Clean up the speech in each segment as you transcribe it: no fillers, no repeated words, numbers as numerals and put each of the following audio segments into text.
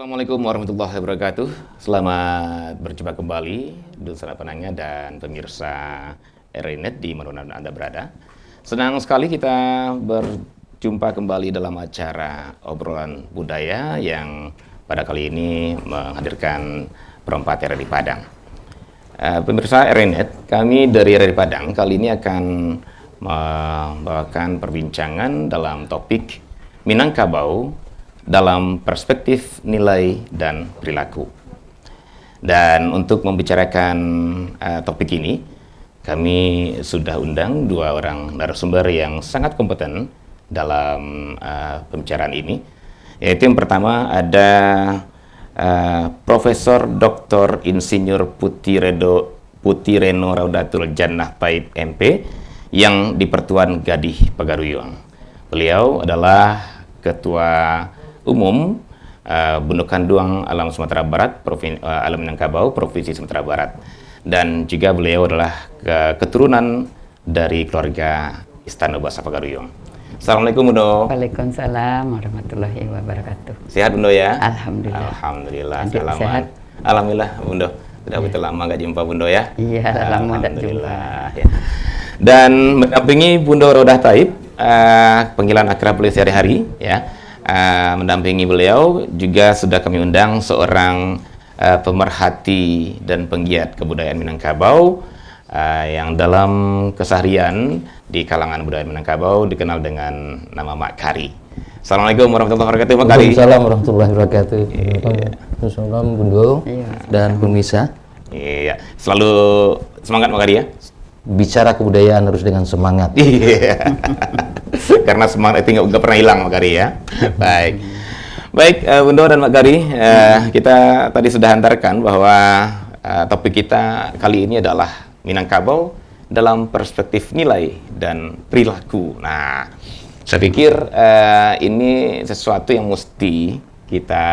Assalamualaikum warahmatullahi wabarakatuh. Selamat berjumpa kembali Dulsara Penanya dan pemirsa RNet di mana Anda berada. Senang sekali kita berjumpa kembali dalam acara obrolan budaya yang pada kali ini menghadirkan perempat RRI Padang. Pemirsa RNet, kami dari RRI Padang kali ini akan membawakan perbincangan dalam topik Minangkabau dalam perspektif nilai dan perilaku. Dan untuk membicarakan topik ini, kami sudah undang dua orang narasumber yang sangat kompeten dalam pembicaraan ini. Yaitu yang pertama ada Profesor Dr. Insinyur Putireno Raudatul Jannah Paip MP yang di Pertuan Gadih Pagaruyung. Beliau adalah Ketua Umum Benduk Kanduang Alam Sumatera Barat, Alam Minangkabau, Provinsi Sumatera Barat. Dan juga beliau adalah keturunan dari keluarga Istana Bahasa Pagaruyung. Assalamualaikum Bundo. Waalaikumsalam warahmatullahi wabarakatuh. Sehat Bundo ya? Alhamdulillah. Alhamdulillah. Selamat. Sehat? Alhamdulillah Bundo. Sudah begitu lama gak jumpa Bundo ya? Iya, lama gak jumpa. Ya. Dan mendampingi Bundo Rodah Taib, panggilan akrab beliau sehari-hari ya. Mendampingi beliau juga sudah kami undang seorang pemerhati dan penggiat kebudayaan Minangkabau yang dalam keseharian di kalangan budaya Minangkabau dikenal dengan nama Mak Kari. Assalamualaikum warahmatullahi wabarakatuh, Mak Kari. Waalaikumsalam warahmatullahi wabarakatuh. Assalamualaikum Bundo dan pemirsa. Iya, selalu semangat Mak Kari ya. Bicara kebudayaan harus dengan semangat. Iya. Karena semangat itu nggak pernah hilang Mak Kari ya. Baik, Bundo dan Mak Kari, kita tadi sudah hantarkan bahwa topik kita kali ini adalah Minangkabau dalam perspektif nilai dan perilaku. Nah, saya pikir ini sesuatu yang mesti kita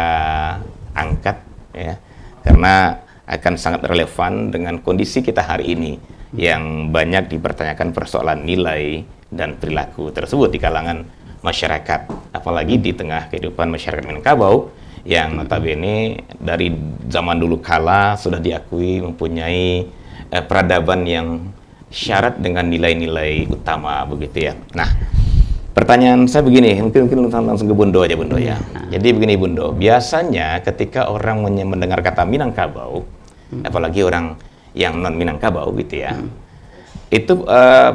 angkat ya, karena akan sangat relevan dengan kondisi kita hari ini yang banyak dipertanyakan persoalan nilai dan perilaku tersebut di kalangan masyarakat, apalagi di tengah kehidupan masyarakat Minangkabau yang notabene dari zaman dulu kala sudah diakui mempunyai peradaban yang syarat dengan nilai-nilai utama begitu ya. Nah, pertanyaan saya begini, mungkin langsung ke Bundo aja Bundo ya. Jadi begini Bundo, biasanya ketika orang mendengar kata Minangkabau, apalagi orang yang non Minangkabau gitu ya, itu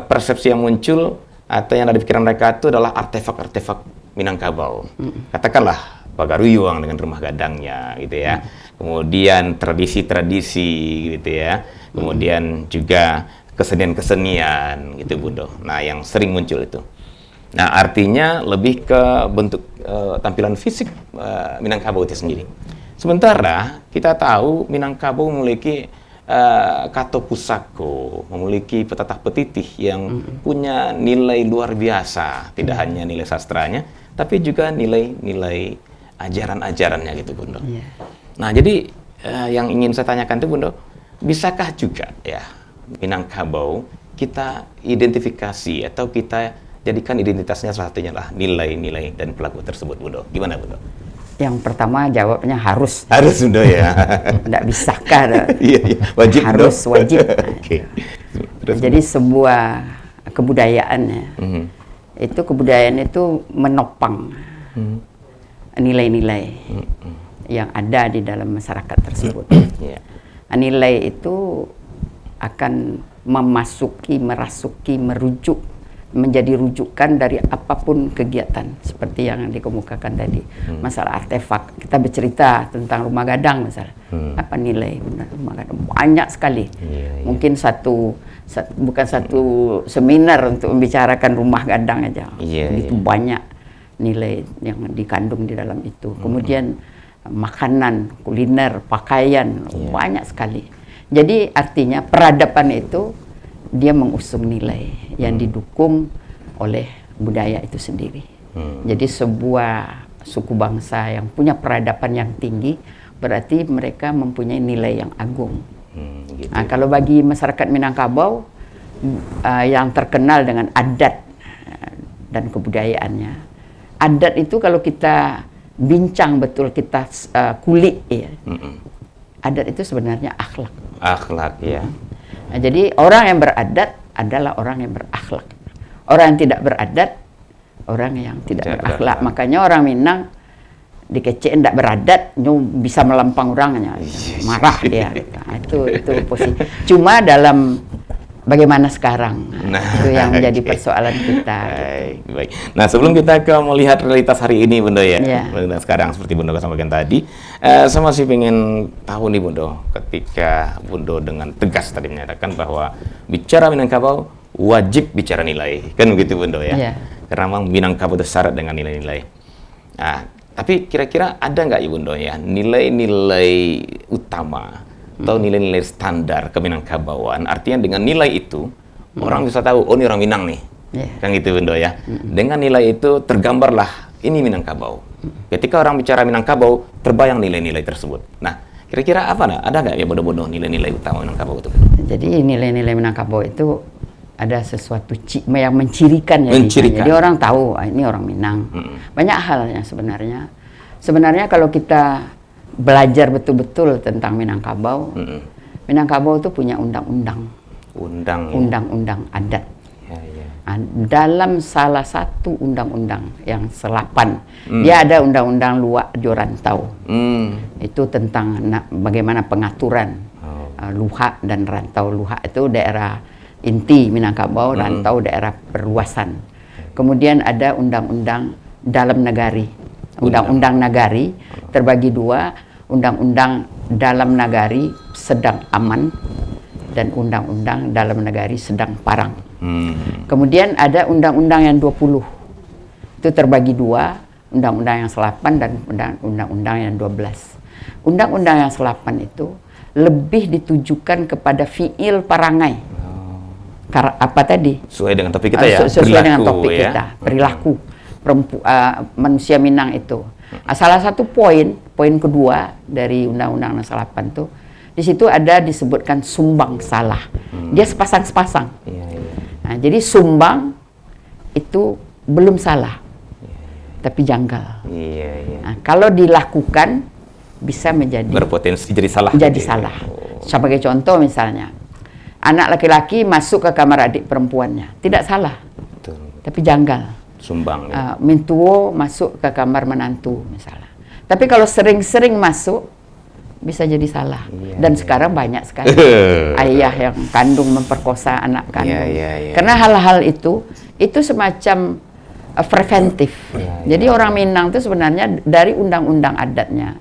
persepsi yang muncul atau yang ada di pikiran mereka itu adalah artefak-artefak Minangkabau. Katakanlah Pagaruyung dengan rumah gadangnya gitu ya. Kemudian tradisi-tradisi gitu ya. Kemudian juga kesenian-kesenian gitu Bundo. Nah, yang sering muncul itu. Nah, artinya lebih ke bentuk tampilan fisik Minangkabau itu sendiri. Sementara kita tahu Minangkabau memiliki Kato Pusako, memiliki petatah petitih yang punya nilai luar biasa, tidak hanya nilai sastranya, tapi juga nilai-nilai ajaran-ajarannya gitu Bundo. Yeah. Nah, jadi yang ingin saya tanyakan itu Bundo, bisakah juga ya Minangkabau kita identifikasi atau kita jadikan identitasnya salah satunya lah nilai-nilai dan perilaku tersebut Bundo? Gimana Bundo? Yang pertama jawabnya harus. Harus Bundo ya. Tidak bisakah? Iya, wajib harus Bundo. Wajib. Okay. Jadi sebuah kebudayaan ya, itu kebudayaan itu menopang nilai-nilai yang ada di dalam masyarakat tersebut. Nilai itu akan merasuki, merujuk, menjadi rujukan dari apapun kegiatan seperti yang dikemukakan tadi. Masalah artefak, kita bercerita tentang rumah gadang misalnya. Apa nilai rumah gadang? Banyak sekali. Mungkin bukan satu seminar untuk membicarakan rumah gadang aja. Begitu banyak nilai yang dikandung di dalam itu. Kemudian makanan, kuliner, pakaian, banyak sekali. Jadi artinya peradaban itu dia mengusung nilai yang didukung oleh budaya itu sendiri. Jadi sebuah suku bangsa yang punya peradaban yang tinggi berarti mereka mempunyai nilai yang agung. Gitu. Nah, kalau bagi masyarakat Minangkabau yang terkenal dengan adat dan kebudayaannya, adat itu kalau kita bincang betul, kita kulik ya. Adat itu sebenarnya akhlak. Akhlak ya. Nah, jadi orang yang beradat adalah orang yang berakhlak. Orang yang tidak beradat, orang yang tidak berakhlak. Makanya orang Minang dikecein tidak beradat, bisa melampang orangnya, marah dia. Nah, itu posisi. Cuma dalam bagaimana sekarang, itu yang menjadi persoalan kita. Baik. Nah, sebelum kita melihat realitas hari ini, Bundo ya, sekarang seperti Bundo sampaikan tadi, saya masih ingin tahu nih, Bundo, ketika Bundo dengan tegas tadi menyatakan bahwa bicara Minangkabau wajib bicara nilai, kan begitu, Bundo ya? Karena memang Minangkabau itu syarat dengan nilai-nilai. Nah, tapi kira-kira ada nggak, Bundo ya, nilai-nilai utama atau nilai-nilai standar Keminangkabauan? Artinya dengan nilai itu orang bisa tahu, oh ini orang Minang nih, kan gitu, Bundo ya. Dengan nilai itu tergambarlah ini Minangkabau. Ketika orang bicara Minangkabau, terbayang nilai-nilai tersebut. Nah, kira-kira apa ada nggak ya, Bundo, nilai-nilai utama Minangkabau itu? Jadi nilai-nilai Minangkabau itu ada sesuatu yang mencirikan ya. Jadi orang tahu ini orang Minang. Banyak halnya sebenarnya. Sebenarnya kalau kita belajar betul-betul tentang Minangkabau, Minangkabau itu punya undang-undang. Undang-undang adat. Nah, dalam salah satu undang-undang yang se-8, dia ada undang-undang Luak Jorantau. Itu tentang bagaimana pengaturan luhak dan rantau. Luhak itu daerah inti Minangkabau, rantau daerah perluasan. Kemudian ada undang-undang dalam negari. Undang-undang nagari terbagi dua, undang-undang dalam nagari sedang aman dan undang-undang dalam negari sedang parang. Kemudian ada undang-undang yang 20. Itu terbagi dua, undang-undang yang se-8 dan undang-undang yang 12. Undang-undang yang se-8 itu lebih ditujukan kepada fiil parangai. Apa tadi? Sesuai dengan topik kita ya. Sesuai dengan topik kita, perilaku manusia Minang itu. Salah satu poin kedua dari Undang-Undang 8 itu, di situ ada disebutkan sumbang salah. Dia sepasang-sepasang. Nah, jadi sumbang itu belum salah, tapi janggal. Nah, kalau dilakukan bisa menjadi berpotensi jadi salah. Sebagai contoh misalnya, anak laki-laki masuk ke kamar adik perempuannya, tidak salah, tapi janggal. Sumbang. Mintuo masuk ke kamar menantu misalnya. Tapi kalau sering-sering masuk, bisa jadi salah. Dan sekarang banyak sekali ayah yang kandung memperkosa anak kandung. Karena hal-hal itu semacam preventif. Jadi orang Minang itu sebenarnya dari undang-undang adatnya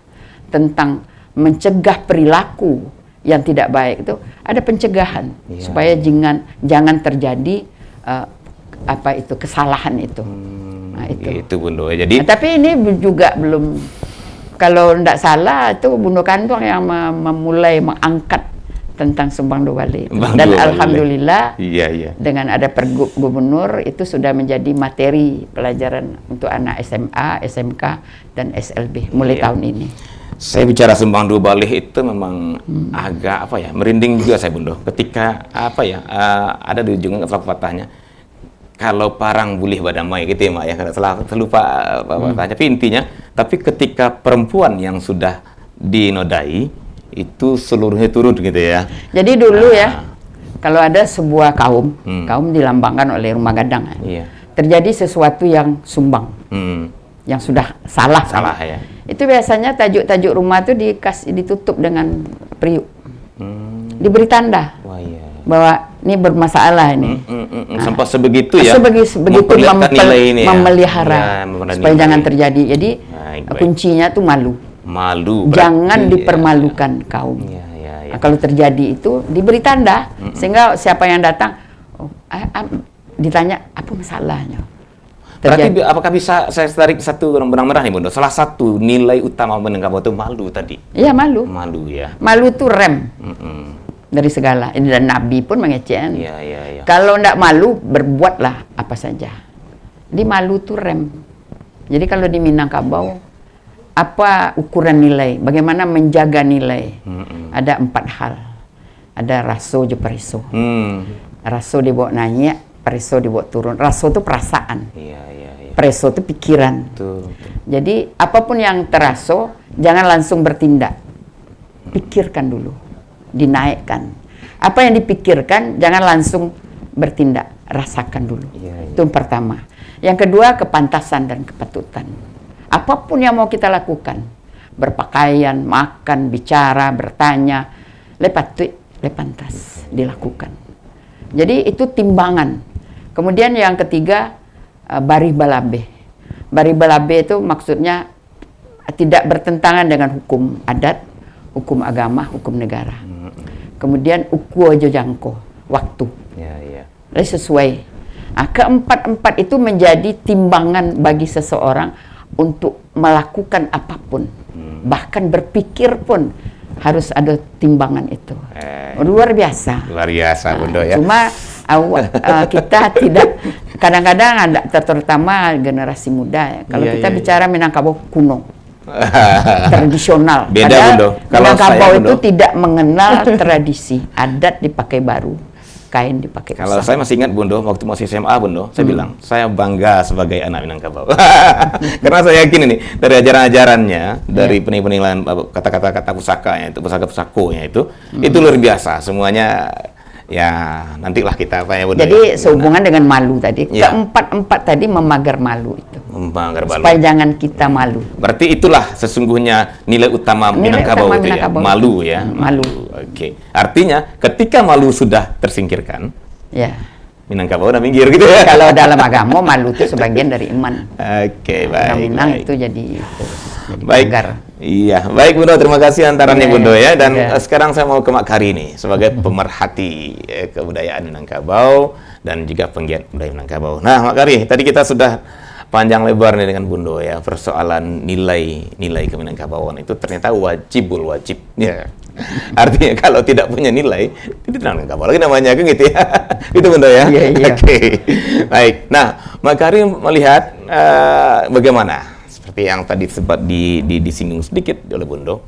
tentang mencegah perilaku yang tidak baik itu ada pencegahan supaya jangan terjadi kesalahan itu. Nah, itu Bundo. Jadi tapi ini juga belum, kalau tidak salah itu Bundo Kantong yang memulai mengangkat tentang Sumbang Dua Bale. Dan alhamdulillah dengan ada Pergub Gubernur itu sudah menjadi materi pelajaran untuk anak SMA, SMK dan SLB mulai tahun ini. Saya bicara Sumbang Dua Bale itu memang agak merinding juga saya, Bundo. Ketika ada di ujung patahnya, kalau parang boleh badamai gitu ya, Mak ya, saya lupa patahnya, tapi intinya, tapi ketika perempuan yang sudah dinodai itu seluruhnya turun gitu ya. Jadi dulu kalau ada sebuah kaum dilambangkan oleh rumah gadang, terjadi sesuatu yang sumbang, yang sudah salah ya. Itu biasanya tajuk-tajuk rumah itu ditutup dengan periuk, diberi tanda bahwa ini bermasalah ini. Sampai sebegitu ya. Begitu memelihara supaya jangan terjadi. Jadi kuncinya tuh malu. Jangan dipermalukan kaum. Kalau terjadi itu diberi tanda sehingga siapa yang datang ditanya apa masalahnya. Berarti apakah bisa saya tarik satu benang merah nih, Bundo? Salah satu nilai utama Minangkabau itu malu tadi. Iya, malu. Malu ya. Malu itu rem dari segala. Dan Nabi pun mengecek. Kalau tidak malu, berbuatlah apa saja. Di malu itu rem. Jadi kalau di Minangkabau, apa ukuran nilai? Bagaimana menjaga nilai? Ada 4 hal. Ada raso je periso. Raso dibawa naik, periso dibawa turun. Raso itu perasaan. preso itu pikiran. Betul. Jadi apapun yang terasa, jangan langsung bertindak. Pikirkan dulu, dinaikkan. Apa yang dipikirkan, jangan langsung bertindak, rasakan dulu. Itu yang pertama. Yang kedua, kepantasan dan kepatutan. Apapun yang mau kita lakukan, berpakaian, makan, bicara, bertanya, pantas dilakukan. Jadi itu timbangan. Kemudian yang ketiga, bari balabe. Bari balabe itu maksudnya tidak bertentangan dengan hukum adat, hukum agama, hukum negara. Kemudian ukuo jojangko, waktu. Jadi sesuai. Nah, keempat-empat itu menjadi timbangan bagi seseorang untuk melakukan apapun. Bahkan berpikir pun harus ada timbangan itu. Luar biasa. Luar biasa, Bundo ya. Cuma kita tidak, kadang-kadang ada, terutama generasi muda ya. Kalau kita bicara Minangkabau kuno, tradisional. Beda, Bundo. Kalau Minangkabau itu tidak mengenal tradisi, adat dipakai baru, kain dipakai Kalau usang. saya masih ingat, Bundo, waktu masih SMA, Bundo, saya bilang, saya bangga sebagai anak Minangkabau. Karena saya yakin ini, dari ajaran-ajarannya, dari penilaian kata-kata pusakanya itu, pusaka-pusakonya itu luar biasa. Semuanya, ya nantilah kita apa ya, Bundo. Jadi sehubungan dengan malu tadi, keempat-empat tadi memagar malu itu. Memagar malu. Supaya jangan kita malu. Berarti itulah sesungguhnya nilai utama Minangkabau itu ya, malu ya. Malu. Oke. Artinya ketika malu sudah tersingkirkan, Ya. Minangkabau udah minggir gitu ya. Kalau dalam agama malu itu sebagian dari iman. Oke, Orang baik. Minang baik. itu jadi Baik. magar. Iya, baik Bundo, terima kasih antarannya Iya, Bundo ya. Dan iya. sekarang saya mau ke Mak Kari nih sebagai pemerhati kebudayaan Minangkabau dan juga penggiat budaya Minangkabau. Nah, Mak Kari, tadi kita sudah panjang lebar nih dengan Bundo ya, persoalan nilai keminangkabauan itu ternyata wajib. Ya. Artinya kalau tidak punya nilai, tidak Minangkabau lagi namanya kan gitu ya. Itu Bundo ya. Iya, iya. Oke. Baik. Nah, Mak Kari melihat bagaimana seperti yang tadi sempat disinggung sedikit oleh Bundo,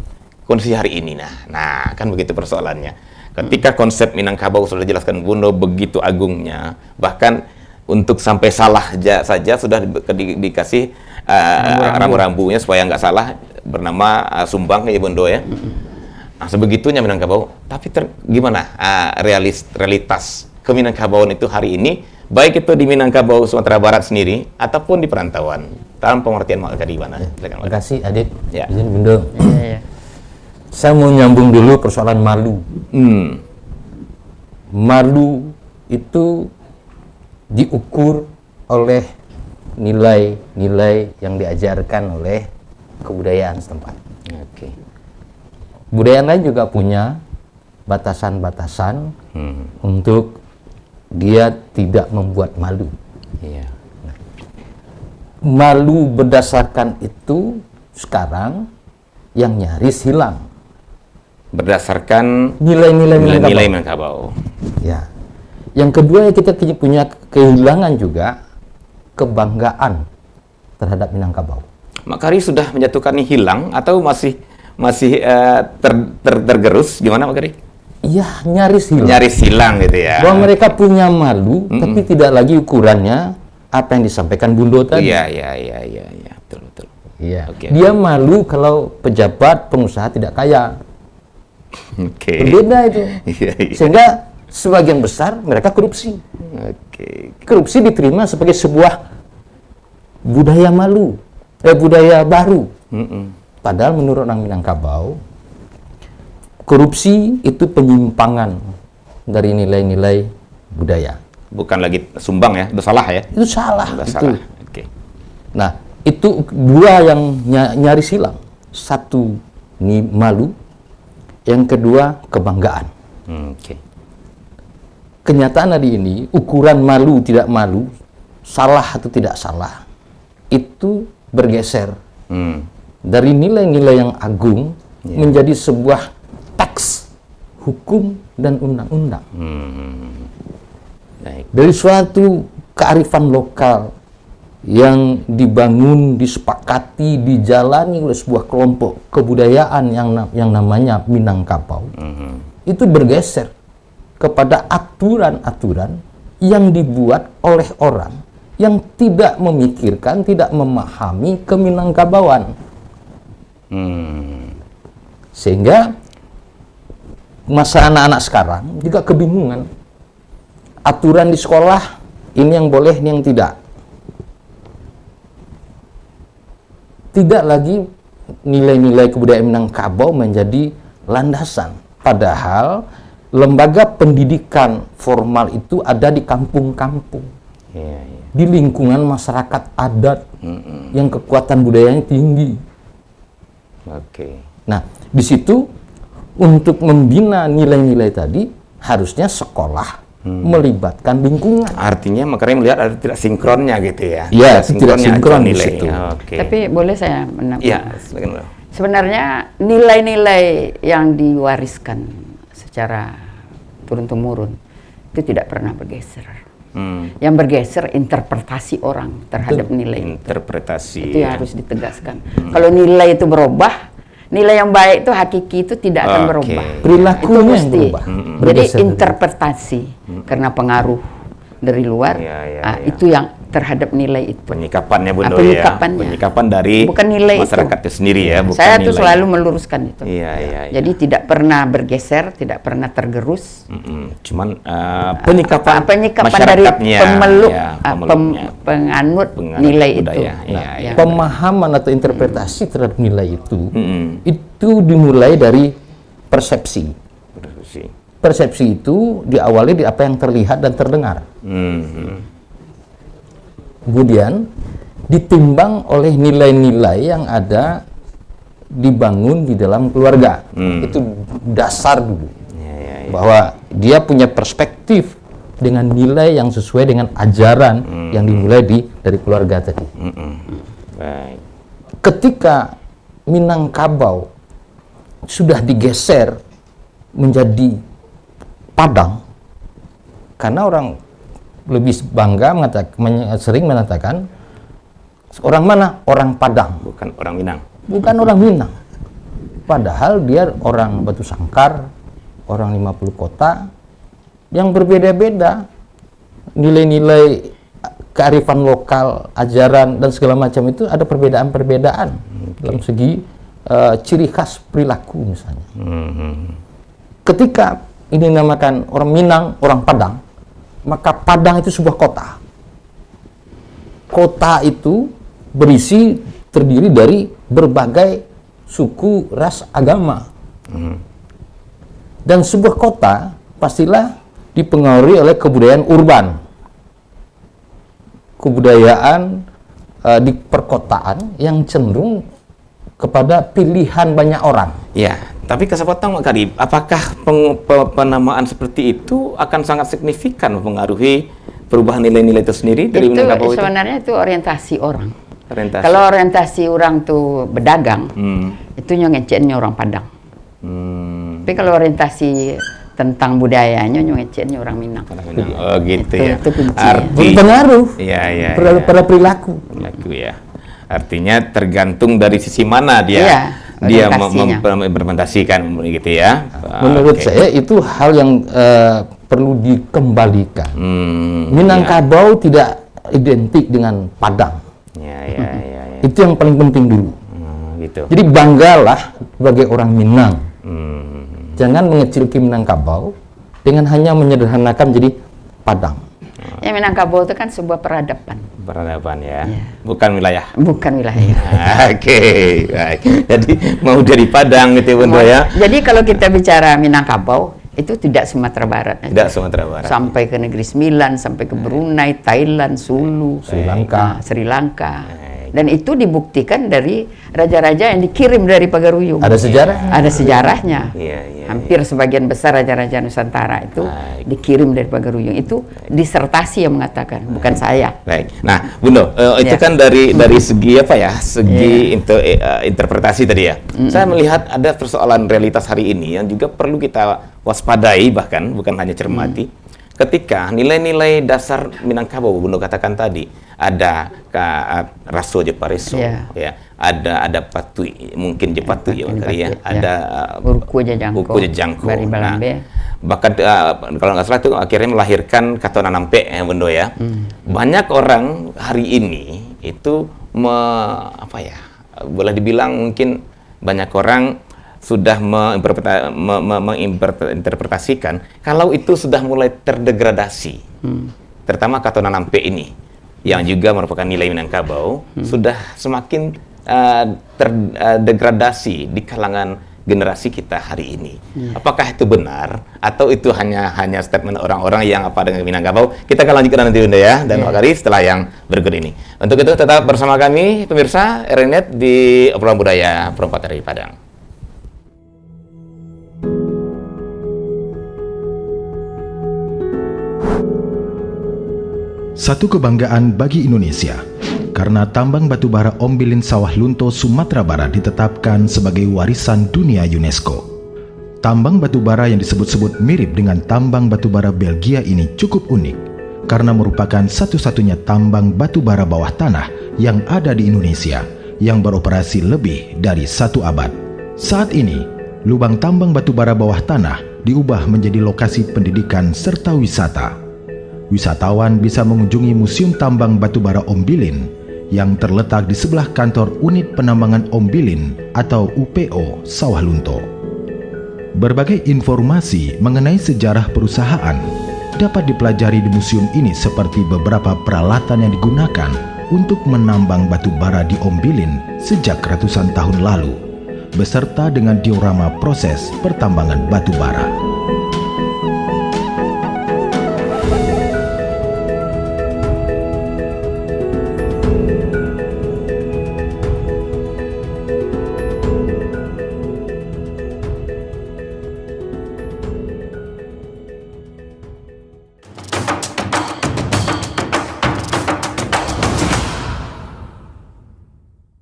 kondisi hari ini. Nah, kan begitu persoalannya. Ketika konsep Minangkabau sudah dijelaskan Bundo begitu agungnya, bahkan untuk sampai salah saja sudah dikasih rambu-rambunya supaya nggak salah, bernama Sumbang ya Bundo ya. Nah, sebegitunya Minangkabau. Tapi gimana realitas keminangkabauan itu hari ini, baik itu di Minangkabau Sumatera Barat sendiri ataupun di perantauan, dalam pengertian Mak Kari mana? Terima kasih Adit. Ya. Izin Bundo. Iya. Saya mau nyambung dulu persoalan malu. Malu itu diukur oleh nilai-nilai yang diajarkan oleh kebudayaan setempat. Oke. Budaya lain juga punya batasan-batasan untuk dia tidak membuat malu. Iya. Malu berdasarkan itu sekarang yang nyaris hilang. Berdasarkan Nilai-nilai nilai Minangkabau. Minangkabau. Ya. Yang kedua kita punya kehilangan juga kebanggaan terhadap Minangkabau. Mak Kari sudah menjatuhkan ini hilang atau masih tergerus? Gimana Mak Kari? Iya, nyaris hilang. Nyaris hilang gitu ya. Bahwa mereka punya malu, tapi tidak lagi ukurannya apa yang disampaikan Bundo tadi. Iya, betul. Iya. Oke. Dia malu kalau pejabat pengusaha tidak kaya. Oke. Berbeda itu. Iya. Sehingga sebagian besar mereka korupsi. Oke. Korupsi diterima sebagai sebuah budaya malu, budaya baru. Padahal menurut orang Minangkabau, korupsi itu penyimpangan dari nilai-nilai budaya. Bukan lagi sumbang ya, udah salah ya? Itu salah. Udah Itu. salah. Oke. Nah, itu dua yang nyaris hilang. Satu, malu. Yang kedua, kebanggaan. Oke. Kenyataan hari ini, ukuran malu tidak malu, salah atau tidak salah, itu bergeser dari nilai-nilai yang agung menjadi sebuah teks hukum dan undang-undang. Baik. Dari suatu kearifan lokal yang dibangun, disepakati, dijalani oleh sebuah kelompok kebudayaan yang namanya Minangkabau, itu bergeser kepada aturan-aturan yang dibuat oleh orang yang tidak memikirkan, tidak memahami Keminangkabauan. Sehingga masa anak-anak sekarang juga kebingungan. Aturan di sekolah, ini yang boleh, ini yang tidak. Tidak lagi nilai-nilai kebudayaan Minangkabau menjadi landasan. Padahal lembaga pendidikan formal itu ada di kampung-kampung. Di lingkungan masyarakat adat yang kekuatan budayanya tinggi. Nah, di situ untuk membina nilai-nilai tadi harusnya sekolah melibatkan lingkungan. Artinya makanya melihat ada tidak sinkronnya gitu ya. Iya, tidak Sinkronnya sinkron di nilai. situ. Tapi boleh saya menambah? Iya, silakan. Sebenarnya nilai-nilai yang diwariskan secara turun-temurun itu tidak pernah bergeser. Yang bergeser interpretasi orang terhadap nilai itu. Interpretasi. Itu yang harus ditegaskan. Kalau nilai itu berubah, nilai yang baik itu hakiki itu tidak akan berubah. Perilakunya Itu yang mesti. berubah. Jadi Bergeser. interpretasi karena pengaruh dari luar, itu yang terhadap nilai itu. Penyikapannya Bunda penyikapannya. ya. Penyikapan dari Bukan nilai masyarakat itu sendiri ya, bukan Saya tuh nilai. selalu meluruskan itu. Iya. Jadi tidak pernah bergeser, tidak pernah tergerus. Cuman penyikapan Penyikapan dari masyarakatnya, pemeluk, ya, pemeluknya. penganut Penganut nilai budaya, itu. iya, iya. Pemahaman atau interpretasi terhadap nilai itu dimulai dari persepsi. Persepsi itu diawali di apa yang terlihat dan terdengar. Kemudian ditimbang oleh nilai-nilai yang ada dibangun di dalam keluarga. Itu dasar dulu. Bahwa dia punya perspektif dengan nilai yang sesuai dengan ajaran yang dimulai dari keluarga tadi. Baik. Ketika Minangkabau sudah digeser menjadi Padang, karena orang lebih bangga sering mengatakan orang mana? Orang Padang, Bukan orang Minang. bukan orang Minang. Padahal dia orang Batu Sangkar, orang 50 kota yang berbeda-beda nilai-nilai kearifan lokal, ajaran dan segala macam itu ada perbedaan-perbedaan dalam segi ciri khas perilaku misalnya. Ketika ini dinamakan orang Minang, orang Padang, maka Padang itu sebuah kota. Kota itu terdiri dari berbagai suku, ras, agama. Dan sebuah kota pastilah dipengaruhi oleh kebudayaan urban. Kebudayaan di perkotaan yang cenderung kepada pilihan banyak orang. Ya, tapi kesempatan Pak Karib, apakah penamaan seperti itu akan sangat signifikan mempengaruhi perubahan nilai-nilai itu sendiri dari Itu Minangkabau itu? sebenarnya itu orientasi orang. Orientasi. Kalau orientasi orang tuh berdagang, itu ngeceknya orang Padang. Tapi kalau orientasi tentang budayanya ngeceknya orang Minang. Oh gitu ya. Itu kunci. Berpengaruh Iya. pada perilaku. Perilaku ya. Artinya tergantung dari sisi mana dia orientasinya. mengimplementasikan gitu ya. Menurut saya itu hal yang perlu dikembalikan. Minangkabau tidak identik dengan Padang. Ya. Itu yang paling penting dulu. Gitu. Jadi banggalah sebagai orang Minang. Jangan mengecilkan Minangkabau dengan hanya menyederhanakan jadi Padang. Ya Minangkabau itu kan sebuah peradaban. Peradaban ya. Bukan wilayah. Bukan wilayah. Oke, baik. Jadi mau dari Padang gitu Bunda ya. Jadi kalau kita bicara Minangkabau, itu tidak Sumatera Barat. Tidak Sumatera Barat. Sampai ke Negeri Sembilan, sampai ke Brunei, Thailand, Sulu, Sri Lanka. Dan itu dibuktikan dari raja-raja yang dikirim dari Pagaruyung. Ada sejarah? Ada sejarahnya. Iya. Hampir sebagian besar raja-raja Nusantara itu dikirim dari Pagaruyung. Itu disertasi yang mengatakan, bukan saya. Baik. Nah, Bunda, itu kan dari segi apa ya? Segi interpretasi tadi ya. Saya melihat ada persoalan realitas hari ini yang juga perlu kita waspadai, bahkan bukan hanya cermati. Ketika nilai-nilai dasar Minangkabau, Bunda katakan tadi, ada rasul je pareso, Ya. ya. Ada patui, mungkin je patui ya Makari ya. Ada Urku jangko. Urku jangko. Bari balambe. Bahkan kalau nggak salah itu akhirnya melahirkan Katona Nampe ya Bundo ya. Banyak orang hari ini itu boleh dibilang mungkin banyak orang sudah menginterpretasikan kalau itu sudah mulai terdegradasi. Terutama Katona Nampe ini yang juga merupakan nilai Minangkabau sudah semakin terdegradasi di kalangan generasi kita hari ini. Apakah itu benar atau itu hanya statement orang-orang yang apa dengan Minangkabau? Kita akan lanjutkan nanti Bunda ya dan Makari setelah yang berikut ini. Untuk itu tetap bersama kami pemirsa RNet di Obrolan Budaya Perempat dari Padang. Satu kebanggaan bagi Indonesia, karena tambang batubara Ombilin Sawah Lunto, Sumatera Barat ditetapkan sebagai warisan dunia UNESCO. Tambang batubara yang disebut-sebut mirip dengan tambang batubara Belgia ini cukup unik, karena merupakan satu-satunya tambang batubara bawah tanah yang ada di Indonesia, yang beroperasi lebih dari 1 abad. Saat ini, lubang tambang batubara bawah tanah diubah menjadi lokasi pendidikan serta wisata. Wisatawan bisa mengunjungi Museum Tambang Batubara Ombilin yang terletak di sebelah kantor Unit Penambangan Ombilin atau UPO Sawah Lunto. Berbagai informasi mengenai sejarah perusahaan dapat dipelajari di museum ini, seperti beberapa peralatan yang digunakan untuk menambang batu bara di Ombilin sejak ratusan tahun lalu, beserta dengan diorama proses pertambangan batu bara.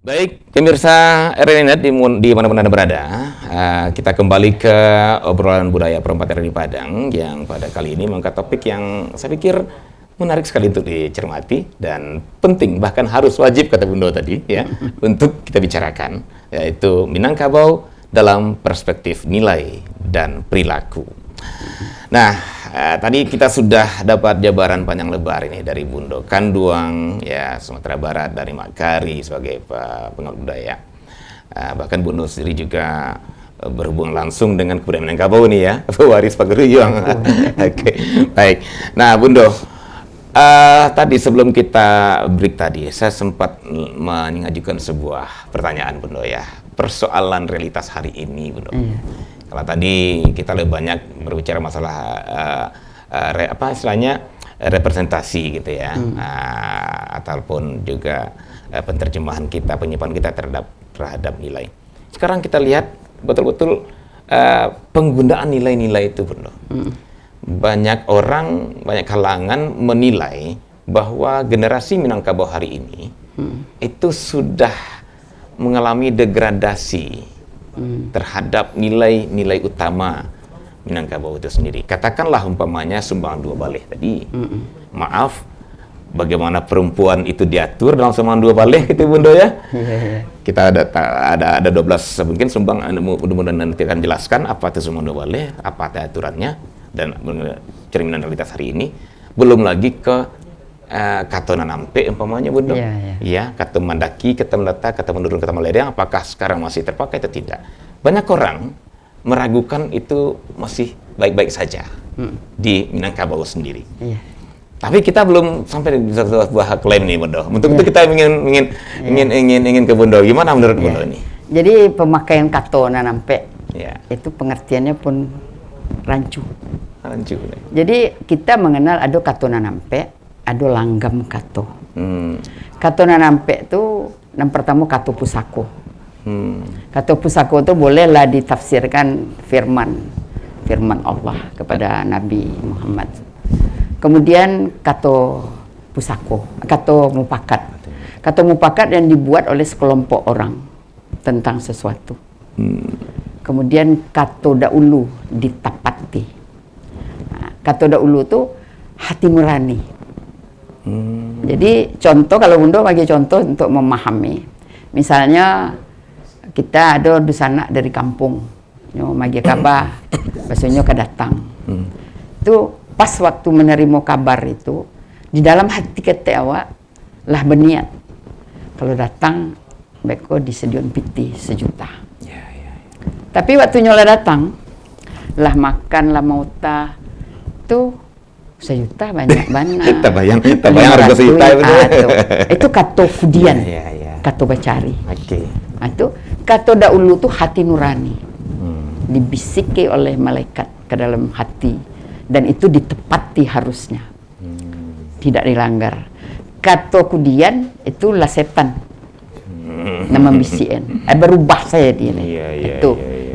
Baik, pemirsa RNet di mana-mana Anda berada, kita kembali ke obrolan budaya Perempat RRI Padang yang pada kali ini mengangkat topik yang saya pikir menarik sekali untuk dicermati dan penting, bahkan harus wajib kata Bundo tadi ya untuk kita bicarakan, yaitu Minangkabau dalam perspektif nilai dan perilaku. Nah, tadi kita sudah dapat jabaran panjang lebar ini dari Bundo Kanduang, ya Sumatera Barat, dari Makari sebagai pengawal budaya. Bahkan Bundo sendiri juga berhubung langsung dengan kebudayaan Minangkabau ini ya, pewaris Pageruyung. Oke, baik. Nah, Bundo, tadi sebelum kita break tadi, saya sempat mengajukan sebuah pertanyaan Bundo ya, persoalan realitas hari ini Bundo. Kalau tadi kita lebih banyak berbicara masalah representasi gitu ya, ataupun juga penerjemahan kita, penyimpanan kita terhadap nilai. Sekarang kita lihat betul-betul penggunaan nilai-nilai itu, Bro. Banyak orang, banyak kalangan menilai bahwa generasi Minangkabau hari ini itu sudah mengalami degradasi terhadap nilai-nilai utama Minangkabau itu sendiri. Katakanlah umpamanya sumbangan 2 baleh tadi. Maaf, bagaimana perempuan itu diatur dalam sumbangan 2 baleh gitu Bundo ya. Kita ada 12 mungkin sumbang, mudah-mudahan nanti akan jelaskan apa itu sumbangan 2 baleh, apa aturannya dan cerminan realitas hari ini. Belum lagi ke Katona Nampe umpamanya Bundo. Ya, kata Mandaki, kata Melata, kata Menurun, kata Maledeng, apakah sekarang masih terpakai atau tidak? Banyak orang meragukan itu masih baik-baik saja di Minangkabau sendiri. Tapi kita belum sampai di sebuah klaim nih Bundo. Untuk itu kita ingin ke Bundo. Gimana menurut Bundo ini? Jadi pemakaian Katona Nampe itu pengertiannya pun rancu. Jadi kita mengenal ada Katona Nampe, ada langgam kato. Katona Nampe itu yang pertama kato pusako. Kato pusako itu bolehlah ditafsirkan firman Allah kepada Nabi Muhammad. Kemudian kato pusako, kato mupakat. Kato mupakat yang dibuat oleh sekelompok orang tentang sesuatu. Kemudian kato daulu ditapati. Kato daulu itu hati nurani. Jadi contoh, kalau Bundo bagi contoh untuk memahami. Misalnya kita ada dusanak dari kampung, nyo magi kabar, bahasanya kedatang. Itu pas waktu menerima kabar itu, di dalam hati kita awak lah berniat. Kalau datang, beko disediakan piti 1 juta. Tapi waktu nyola datang, lah makan lah mauta, itu 1 juta banyak. Tak bayang harga sejuta itu. Itu kato kudian, Ya. kato bacari. Oke. Itu kato dahulu tuh hati nurani, dibisiki oleh malaikat ke dalam hati, dan itu ditepati harusnya, tidak dilanggar. Kato kudian itu lah setan, nama bisian. Berubah saya dia nih.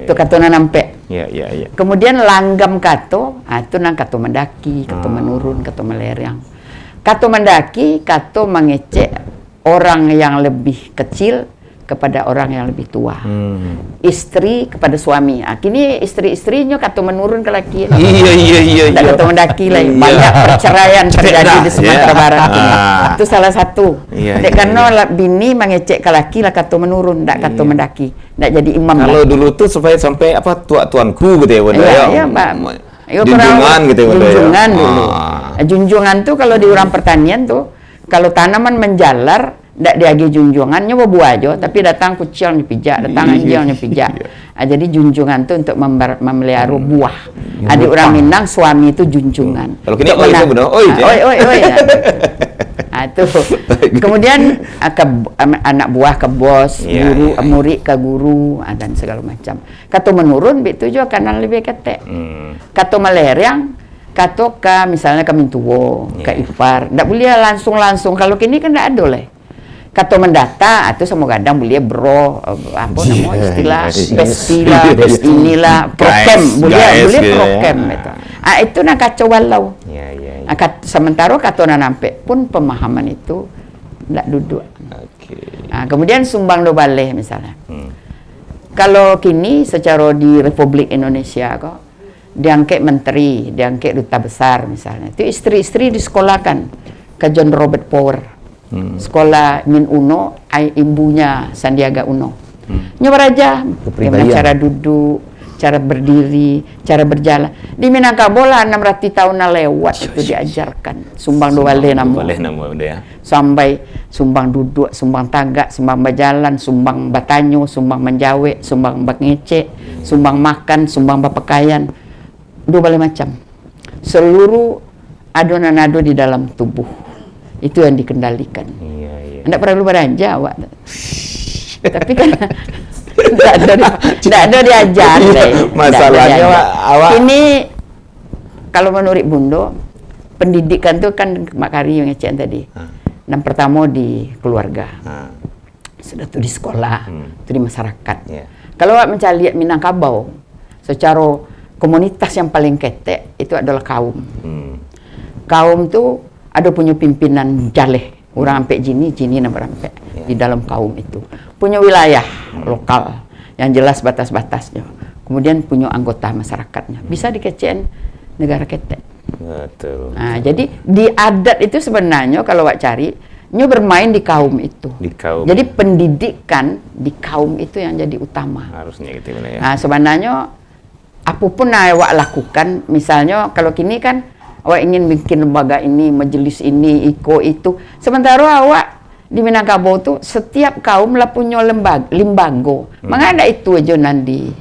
Itu kato nampe. Ya. Kemudian langgam kato, itu nang kato mendaki, kato menurun, kato melerang. Kato mendaki, kato mengecek orang yang lebih kecil kepada orang yang lebih tua. Istri kepada suami. Kini istri-istrinya kato menurun ke laki. Iya. Tak kato mendaki lagi. Banyak perceraian terjadi di Sumatera Barat. Itu salah satu. Karena bini mengecek ke laki lah kato menurun, tak kato mendaki. Tak jadi imam. Kalau dulu tuh supaya sampai apa tuanku gitu ya, Bunda. Iya, Pak. Junjungan gitu ya, Bunda. Junjungan dulu. Junjungan tuh kalau di orang pertanian tuh, kalau tanaman menjalar, ndak diagi junjungannya buah aja, tapi datang kucil nyepijak, datang anjing nyepijak. Jadi junjungan itu untuk memelihara buah. Ada orang Minang suami itu junjungan. Kalau kini oi itu benar, oi. Itu. Kemudian anak buah ke bos, guru, murid ke guru, dan segala macam. Kata menurun, itu juga kanan lebih ketek. Kata melerang, kata ke misalnya ke mintuwo, ke ipar, ndak boleh langsung. Kalau kini kan ndak ada leh. Kata mendata atau semua kadang boleh bro apa namanya istilah bestilah inilah prokem boleh prokem itu. Itu nak kacau walau. Sementara kata nampe pun pemahaman itu tidak duduk. Kemudian sumbang do baleh misalnya. Kalau kini secara di Republik Indonesia kok diangkat menteri, diangkat duta besar misalnya. Itu istri-istri disekolahkan ke John Robert Power. Sekolah Min Uno, ibunya Sandiaga Uno. Nyoba aja bagaimana cara duduk, cara berdiri, cara berjalan. Di Minangkabau lah 600 tahun lewat itu diajarkan. Sumbang doale namo. Sampai sumbang duduk, sumbang tagak, sumbang berjalan, sumbang batanyo, sumbang menjawe, sumbang ngecek, sumbang makan, sumbang berpakaian. Dua balik macam. Seluruh adonan-ado di dalam tubuh. Itu yang dikendalikan. Tidak perlu belanja awak. Tapi kan tidak ada diajar. Masalahnya awak. Ini kalau menurut Bundo, pendidikan itu kan Makari yang ngecek tadi. Yang pertama di keluarga. Sudah tuh di sekolah, itu di masyarakat. Kalau awak mencari Minangkabau, secara komunitas yang paling ketek itu adalah kaum. Kaum tuh ada punya pimpinan jaleh, orang sampai jini nomor sampai di dalam kaum itu. Punya wilayah lokal yang jelas batas-batasnya. Kemudian punya anggota masyarakatnya. Bisa dikecen negara ketek. Betul. Nah, jadi di adat itu sebenarnya kalau awak cari, nyo bermain di kaum itu. Di kaum. Jadi pendidikan di kaum itu yang jadi utama. Harusnya gitu ya. Nah, sebenarnya apapun yang awak lakukan, misalnya kalau kini kan awak ingin bikin lembaga ini, majelis ini, iko itu. Sementara awak di Minangkabau tuh setiap kaum lah punya limbago. Mengada itu aja nanti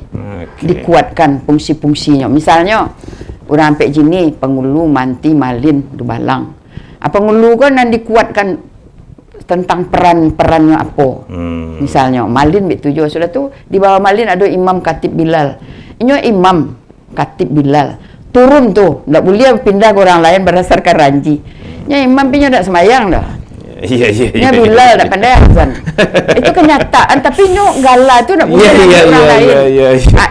dikuatkan fungsi-fungsinya. Misalnya orang sampai sini pengulu, manti, malin, dubalang. Pengulu kan nanti dikuatkan tentang perannya apa. Misalnya malin itu juga sudah tuh di bawah malin ada imam katib Bilal. Ini imam katib Bilal. Turun tuh, nggak boleh pindah ke orang lain berdasarkan ranji. Ya imam punya tidak semayang dah. Iya. Bilal tak pandai azan. Itu kenyataan, tapi nyok gala itu nggak boleh orang lain.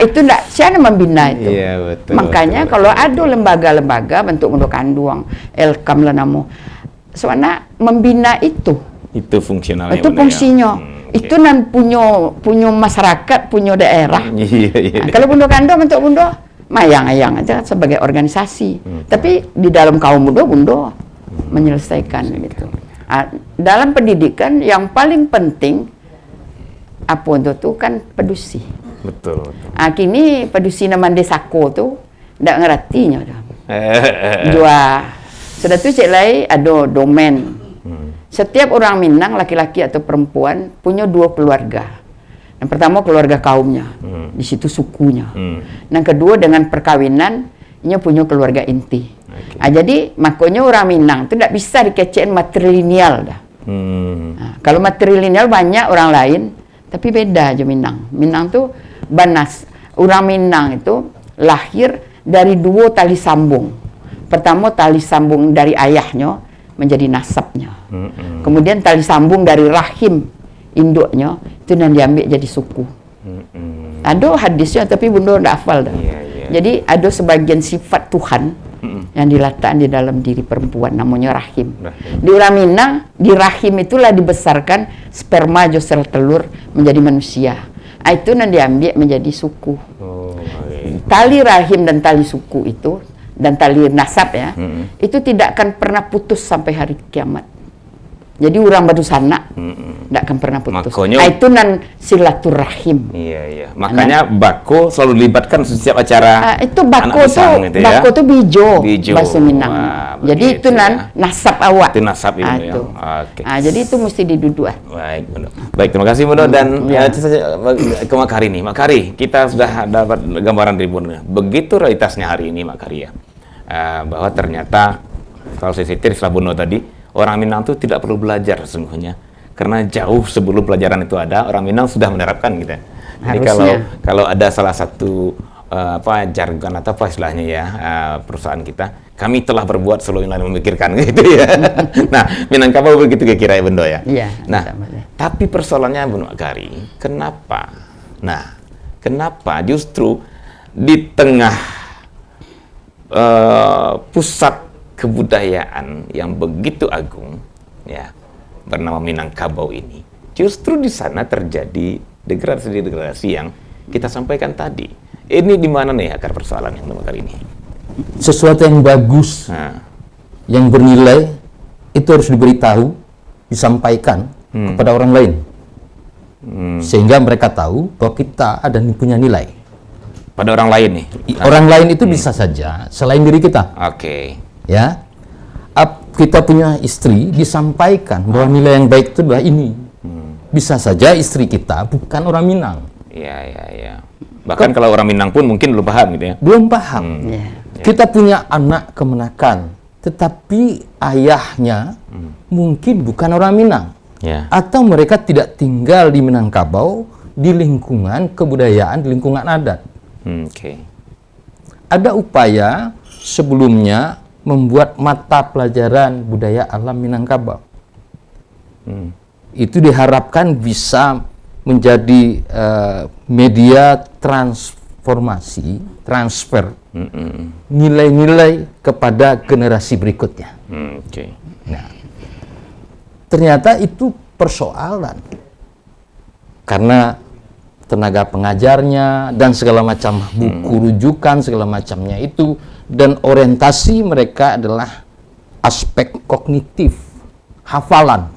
Itu nggak, siapa membina itu. Betul, makanya kalau ada lembaga-lembaga bentuk untuk kanduang, Elkam lah namo, soalnya membina itu. Itu fungsionalnya. Itu fungsinya. Itu nan punya masyarakat, punya daerah. Kalau bundo kanduang bentuk bundo mayang-ayang aja sebagai organisasi. Tapi di dalam kaum bundo menyelesaikan gitu. Dalam pendidikan yang paling penting apa itu kan pedusi. Betul. Kini pedusi nama desako tu ndak ngertinya dah. Jua sudah tu cek lai ada domain. Setiap orang Minang laki-laki atau perempuan punya 2 keluarga. Yang pertama keluarga kaumnya, di situ sukunya. Yang kedua dengan perkawinan, ia punya keluarga inti. Jadi makanya orang Minang tu tidak bisa dikecein matrilineal dah. Kalau matrilineal banyak orang lain, tapi beda aja Minang. Minang tu banas. Orang Minang itu lahir dari 2 tali sambung. Pertama tali sambung dari ayahnya menjadi nasabnya. Kemudian tali sambung dari rahim induknya itu yang diambil jadi suku. Ada hadisnya tapi bunda tidak hafal dah. Jadi ada sebagian sifat Tuhan yang diletakkan di dalam diri perempuan namanya rahim. Di orang Minang di rahim itulah dibesarkan sperma sel telur menjadi manusia. Itu yang diambil menjadi suku. Tali rahim dan tali suku itu dan tali nasab ya, itu tidak akan pernah putus sampai hari kiamat. Jadi orang batu sana tidak akan pernah putus. Makanya, itu nan silaturahim. Iya. Makanya bako selalu dilibatkan setiap acara. Itu bako pisang, tuh, gitu ya? bako tuh bijo. Bahasa Minang. Wah, jadi itu nan nasab awak. Itu nasab itu ya. Oke. Jadi itu mesti didudukan. Baik, terima kasih Bunda dan ke Makari nih. Makari, kita sudah dapat gambaran dari Bunda. Begitu realitasnya hari ini Makari ya. Bahwa ternyata kalau saya setir setelah Bunda tadi, orang Minang itu tidak perlu belajar sesungguhnya, karena jauh sebelum pelajaran itu ada, orang Minang sudah menerapkan gitu. Jadi kalau ada salah satu jargon atau apa istilahnya ya perusahaan kita, kami telah berbuat sebelum lain memikirkan gitu ya. Nah, Minangkabau begitu kira-kira ya Bendo ya. Iya. Nah, tapi persoalannya Bunda Makari, kenapa? Nah, kenapa justru di tengah pusat kebudayaan yang begitu agung ya bernama Minangkabau ini justru di sana terjadi degradasi yang kita sampaikan tadi. Ini di mana nih akar persoalan yang kali ini? Sesuatu yang bagus, yang bernilai itu harus diberitahu, disampaikan kepada orang lain, sehingga mereka tahu bahwa kita ada punya nilai. Pada orang lain nih. Orang lain itu bisa saja selain diri kita. Oke. Ya, kita punya istri, disampaikan bahwa nilai yang baik itu adalah ini. Bisa saja istri kita bukan orang Minang. Iya. Bahkan kalau orang Minang pun mungkin belum paham gitu ya. Belum paham. Kita punya anak kemenakan, tetapi ayahnya mungkin bukan orang Minang. Atau mereka tidak tinggal di Minangkabau, di lingkungan kebudayaan, di lingkungan adat. Ada upaya sebelumnya membuat mata pelajaran budaya alam Minangkabau. Itu diharapkan bisa menjadi media transformasi, transfer nilai-nilai kepada generasi berikutnya. Nah, ternyata itu persoalan karena tenaga pengajarnya dan segala macam buku rujukan segala macamnya itu, dan orientasi mereka adalah aspek kognitif, hafalan.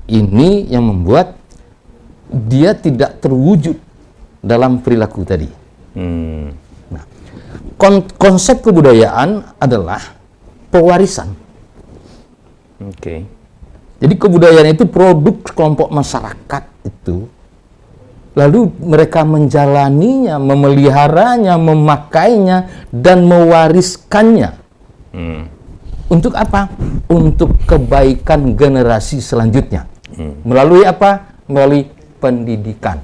Ini yang membuat dia tidak terwujud dalam perilaku tadi. Nah, konsep kebudayaan adalah pewarisan. Jadi kebudayaan itu produk kelompok masyarakat itu. Lalu mereka menjalaninya, memeliharanya, memakainya, dan mewariskannya. Untuk apa? Untuk kebaikan generasi selanjutnya. Melalui apa? Melalui pendidikan.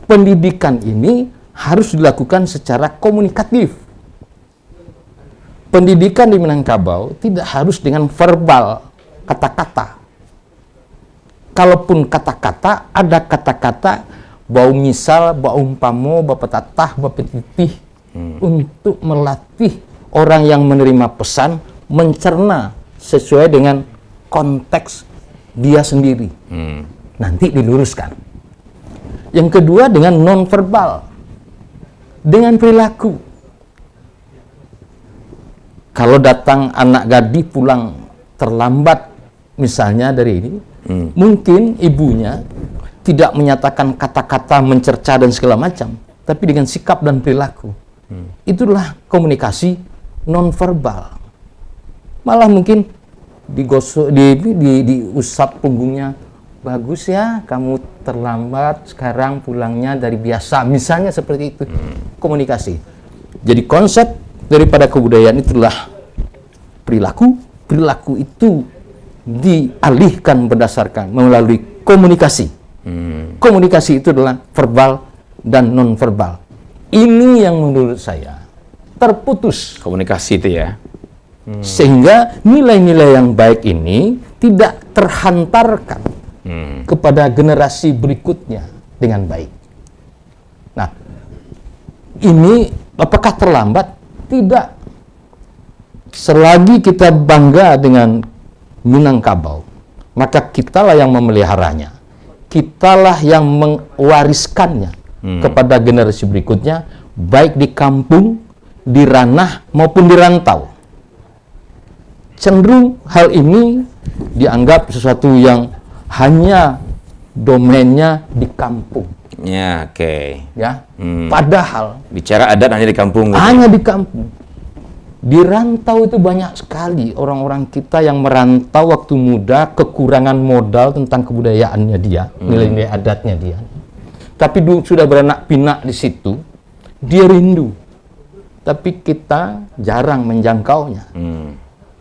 Pendidikan ini harus dilakukan secara komunikatif. Pendidikan di Minangkabau tidak harus dengan verbal, kata-kata. Kalaupun kata-kata, ada kata-kata bau misal, bau umpamo, bau petatah, bau petitih, untuk melatih orang yang menerima pesan mencerna sesuai dengan konteks dia sendiri. Nanti diluruskan. Yang kedua dengan non-verbal, dengan perilaku. Kalau datang anak gadis pulang terlambat misalnya dari ini, mungkin ibunya tidak menyatakan kata-kata mencerca dan segala macam, tapi dengan sikap dan perilaku. Itulah komunikasi nonverbal. Malah mungkin digosok, diusap punggungnya, bagus ya, kamu terlambat sekarang pulangnya dari biasa, misalnya seperti itu. Komunikasi. Jadi konsep daripada kebudayaan itulah perilaku. Perilaku itu dialihkan berdasarkan melalui komunikasi. Komunikasi itu adalah verbal dan non-verbal. Ini yang menurut saya terputus. Komunikasi itu ya. Sehingga nilai-nilai yang baik ini tidak terhantarkan kepada generasi berikutnya dengan baik. Nah, ini apakah terlambat? Tidak. Selagi kita bangga dengan Minangkabau, maka kitalah yang memeliharanya. Kitalah yang mewariskannya kepada generasi berikutnya, baik di kampung, di ranah, maupun di rantau. Cenderung hal ini dianggap sesuatu yang hanya domainnya di kampung. Ya, oke. Ya, padahal Bicara adat hanya di kampung. Gitu. hanya di kampung. Di rantau itu banyak sekali orang-orang kita yang merantau waktu muda, kekurangan modal tentang kebudayaannya dia, nilai-nilai adatnya dia. Tapi sudah beranak pinak di situ, dia rindu. Tapi kita jarang menjangkaunya.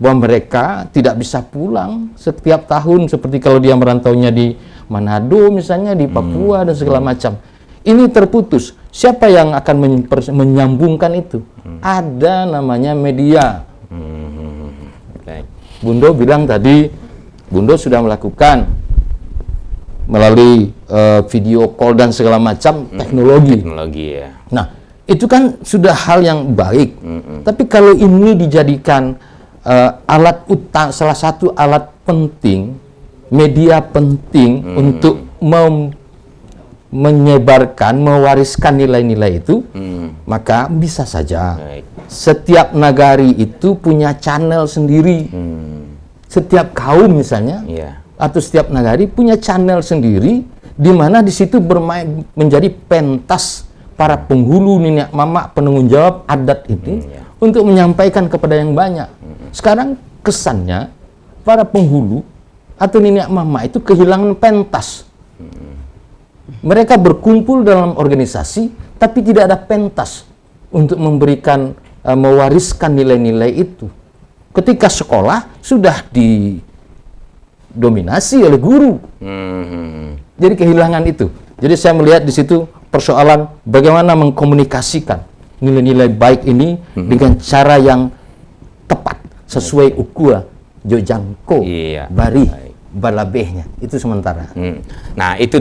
Bahwa mereka tidak bisa pulang setiap tahun, seperti kalau dia merantaunya di Manado misalnya, di Papua dan segala macam. Ini terputus. Siapa yang akan menyambungkan itu? Ada namanya media. Bundo bilang tadi, Bundo sudah melakukan melalui video call dan segala macam teknologi. Teknologi ya. Nah, itu kan sudah hal yang baik. Tapi kalau ini dijadikan alat utama, salah satu alat penting, media penting untuk menyebarkan, mewariskan nilai-nilai itu, maka bisa saja. Baik. Setiap nagari itu punya channel sendiri. Setiap kaum misalnya, atau setiap nagari punya channel sendiri, di mana di situ bermain menjadi pentas para penghulu, nenek mama, penanggung jawab adat ini untuk menyampaikan kepada yang banyak. Sekarang kesannya para penghulu atau nenek mama itu kehilangan pentas. Mereka berkumpul dalam organisasi, tapi tidak ada pentas untuk memberikan, mewariskan nilai-nilai itu. Ketika sekolah sudah didominasi oleh guru, jadi kehilangan itu. Jadi saya melihat di situ persoalan bagaimana mengkomunikasikan nilai-nilai baik ini dengan cara yang tepat, sesuai ukua, jojangko, bari. Balabehnya itu sementara. Nah, itu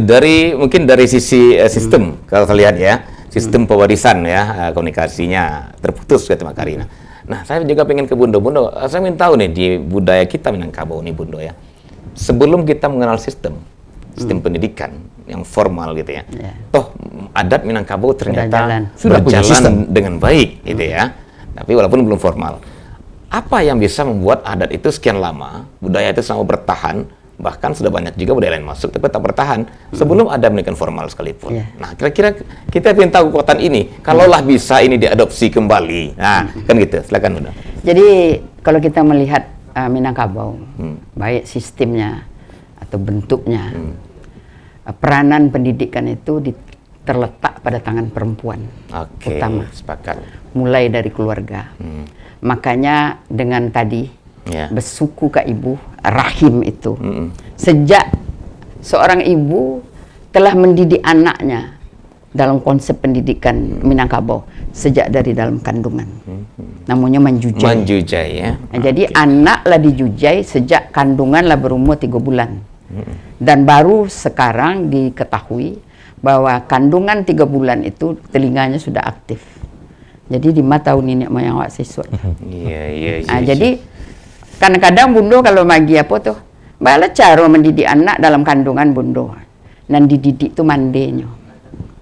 mungkin dari sisi sistem kalau saya lihat ya, sistem pewarisan ya, komunikasinya terputus kata Mak Karina. Nah, saya juga pengen ke Bundo. Saya ingin tahu nih di budaya kita Minangkabau nih Bundo ya. Sebelum kita mengenal sistem pendidikan yang formal gitu ya. Toh adat Minangkabau ternyata sudah berjalan dengan baik gitu ya. Tapi walaupun belum formal. Apa yang bisa membuat adat itu sekian lama, budaya itu selalu bertahan, bahkan sudah banyak juga budaya lain masuk tapi tetap bertahan sebelum ada pendidikan formal sekalipun. Nah, kira-kira kita ingin tahu kekuatan ini, kalaulah bisa ini diadopsi kembali. Nah, kan gitu. Silakan Bunda. Jadi kalau kita melihat Minangkabau, baik sistemnya atau bentuknya, peranan pendidikan itu terletak pada tangan perempuan. Utama. Sepakat. Mulai dari keluarga. Makanya dengan tadi bersuku ke ibu, rahim itu. Sejak seorang ibu telah mendidik anaknya dalam konsep pendidikan Minangkabau sejak dari dalam kandungan. Namanya manjujai. Manjujai ya. Nah, jadi anaklah dijujai sejak kandunganlah berumur 3 bulan. Dan baru sekarang diketahui bahwa kandungan 3 bulan itu telinganya sudah aktif. Jadi di mata nenek moyang awak siswa. Nah, jadi kadang-kadang Bundo kalau magi apa tuh, bala cara mendidik anak dalam kandungan Bundo. Dan dididik itu mandenya.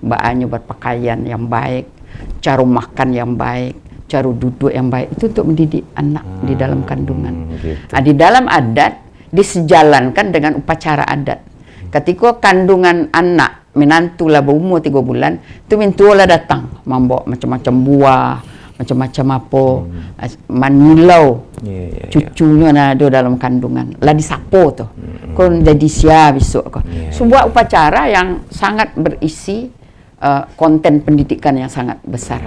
Baaknya berpakaian yang baik, cara makan yang baik, cara duduk yang baik itu untuk mendidik anak di dalam kandungan. Gitu. Di dalam adat disejalankan dengan upacara adat. Ketika kandungan anak menantu lah berumur 3 bulan, tu mintua lah datang membawa macam-macam buah, macam-macam apa, manilau, cucunya ada dalam kandungan, lah disapo tu. Kau jadi sia besok kau. Sebuah upacara yang sangat berisi konten pendidikan yang sangat besar.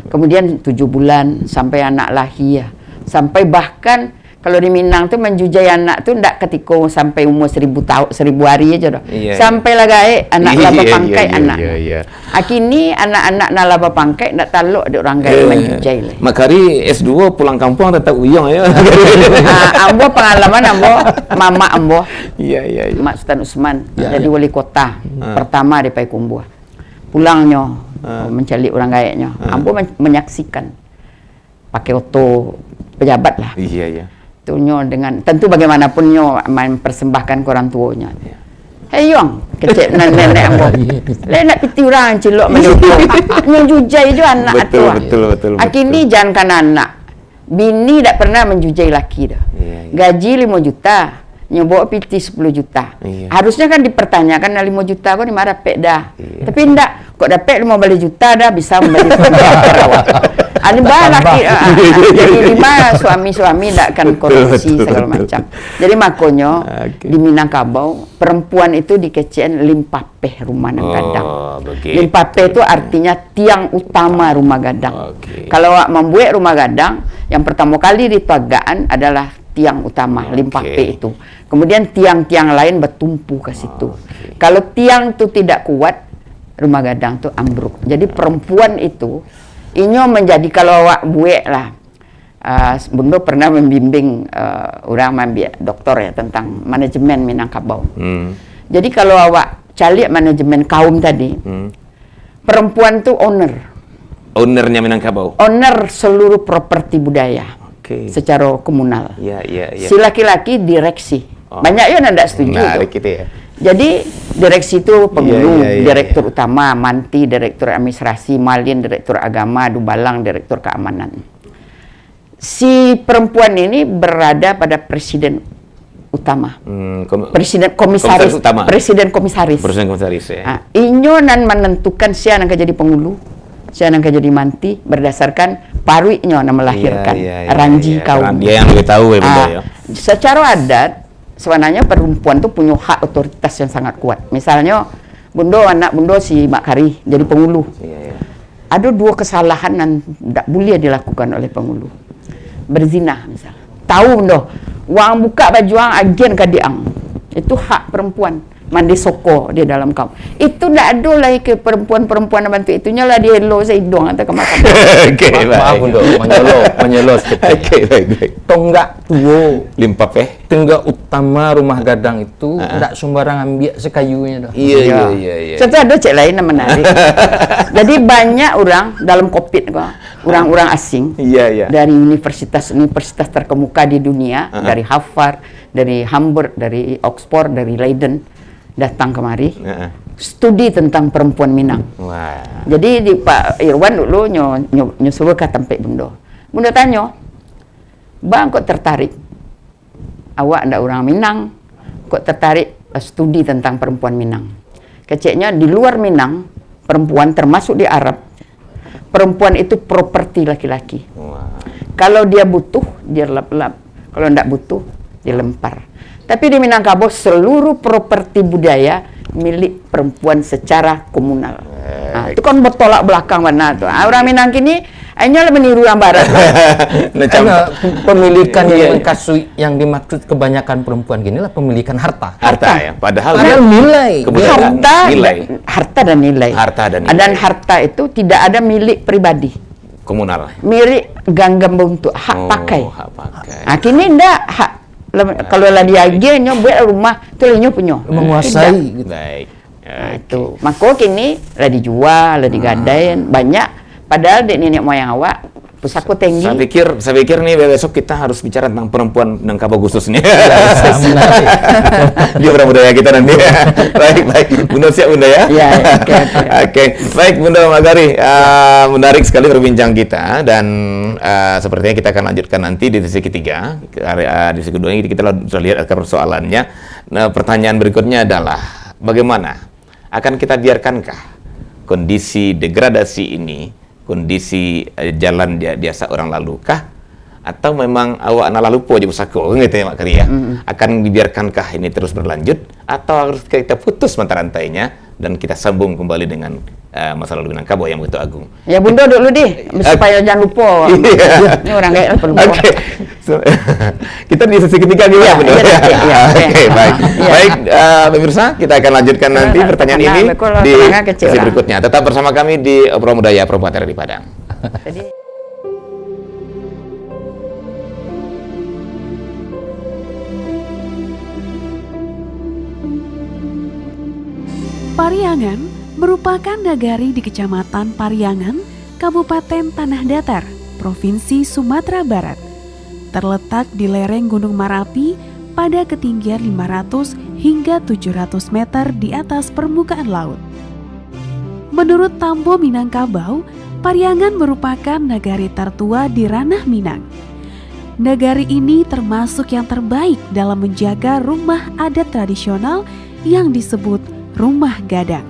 Kemudian 7 bulan sampai anak lahir, sampai bahkan kalau di Minang tu menjujai anak tu ndak ketika sampai umur 1000 tahun 1000 hari aja dah. Sampai lah gae anak laba pangkai anak. Akini anak-anak nak laba pangkai ndak taluk ada orang gae menjujai lah. Makari S2 pulang kampung tetap uyang ya. Ambo pengalaman ambo mama ambo. Iya. Mak Sultan Usman jadi wali kota pertama di Payakumbuh. Pulangnya mencari orang gaeknya. Ambo menyaksikan pakai auto pejabat lah. Iya. Tunyo dengan tentu bagaimanapun nyo mempersembahkan ke orang tuanya. Hei yong, kecil nenek ambo. Le nak piti orang cilok mendukung. Nyo jujai jo anak tu. Betul. Akini jangan kan anak. Bini tak pernah menjujai laki dah. Gaji 5 juta, nyo bawa piti 10 juta. Harusnya kan dipertanyakan 5 juta kau di mana pek dah. Tapi ndak, kok dapat 15 juta dah bisa membeli perawat. Ada laki jadi lima suami-suami tak akan korupsi segala macam. Jadi makanya di Minangkabau perempuan itu dikecian limpapeh rumah nang gadang. Limpapeh itu artinya tiang utama rumah gadang. Kalau membuat rumah gadang yang pertama kali dituagaan adalah tiang utama limpapeh itu. Kemudian tiang-tiang lain bertumpu ke situ. Kalau tiang itu tidak kuat, rumah gadang itu ambruk. Jadi perempuan itu inyo menjadi kalau awak buek lah. Bunda pernah membimbing orang ambil doktor ya tentang manajemen Minangkabau. Jadi kalau awak cari manajemen kaum tadi, perempuan tu Ownernya Minangkabau. Owner seluruh properti budaya secara komunal. Si laki-laki direksi. Banyak yang tidak setuju. Gitu ya. Jadi direksi itu penghulu, direktur utama, manti, direktur administrasi, malin, direktur agama, dubalang, direktur keamanan. Si perempuan ini berada pada presiden utama, presiden komisaris utama. Presiden komisaris ya. Inyo nan menentukan siapa yang akan jadi penghulu, siapa yang akan jadi manti berdasarkan paruiknya yang melahirkan ranji kaum. Dia yang lebih tahu ya bunda ya. Secara adat sebenarnya perempuan tuh punya hak otoritas yang sangat kuat. Misalnya, anak Bundo si Mak Kari jadi penghulu. Ada 2 kesalahan yang tidak boleh dilakukan oleh penghulu. Berzina misalnya. Tahu Bundo, uang buka baju ang agen kadiang. Itu hak perempuan. Mandi soko di dalam kaum. Itu tidak ada lagi ke perempuan-perempuan yang bantu itunya lah dia lo saya hidung atau kemakan. Maaf Bundo, menyelos baik. Tonggak tuo limpapeh. Tonggak utama rumah gadang itu tidak sembarang ambil sekayunya dah. Iya. Contoh ada cek lain yang menarik. Jadi banyak orang dalam COVID orang-orang asing dari universitas terkemuka di dunia, dari Harvard, dari Hamburg, dari Oxford, dari Leiden datang kemari studi tentang perempuan Minang. Jadi di Pak Irwan dulu nyusul ke tempat Bunda tanya, bang kok tertarik awak ndak orang Minang kok tertarik studi tentang perempuan Minang. Keceknya di luar Minang perempuan termasuk di Arab perempuan itu properti laki-laki. Kalau dia butuh dia lap-lap, kalau ndak butuh dia lempar. Tapi di Minangkabau seluruh properti budaya milik perempuan secara komunal. Itu kan bertolak belakang mana tuh. Orang Minang kini hanya meniru yang barat. Pemilikan yang dimaksud kebanyakan perempuan gini lah pemilikan harta. Harta ya. Padahal nilai. Harta dan nilai. Dan harta itu tidak ada milik pribadi. Komunal. Milik ganggam untuk hak pakai. Kini ndak hak. Kalau lah dia agennya buat rumah tu lainnya punya menguasai gitu. Baik. Itu maka kini lah dijual lah digadain banyak padahal dek nenek moyang awak Pusako tinggi. Saya pikir nih besok kita harus bicara tentang perempuan Minangkabau khusus nih. Di orang budaya kita nanti. Baik. Bunda siap Bunda ya? Iya. Oke. Baik Bunda Magari, menarik sekali berbincang kita dan sepertinya kita akan lanjutkan nanti di sesi ketiga. Di sesi kedua ini kita sudah lihat akar persoalannya. Nah, pertanyaan berikutnya adalah bagaimana akan kita biarkankah kondisi degradasi ini, kondisi jalan biasa orang lalu kah? Atau memang awak anak lalu po aja pusako, gitu ya Mak Kari ya? Akan dibiarkankah ini terus berlanjut? Atau harus kita putus mata rantainya dan kita sambung kembali dengan masa lalu Minangkabau yang begitu agung? Ya Bunda dulu deh, supaya jangan lupa. Ini orang kayak apa lupa. Oke. Kita di sesi ketiga dulu ya Bunda. Oke, baik. Baik, pemirsa, kita akan lanjutkan nanti pertanyaan ini di sesi berikutnya. Tetap bersama kami di Obrolan Budaya Perempuan di Padang. Pariangan merupakan nagari di Kecamatan Pariangan, Kabupaten Tanah Datar, Provinsi Sumatera Barat. Terletak di lereng Gunung Marapi pada ketinggian 500 hingga 700 meter di atas permukaan laut. Menurut Tambo Minangkabau, Pariangan merupakan nagari tertua di ranah Minang. Nagari ini termasuk yang terbaik dalam menjaga rumah adat tradisional yang disebut Rumah Gadang.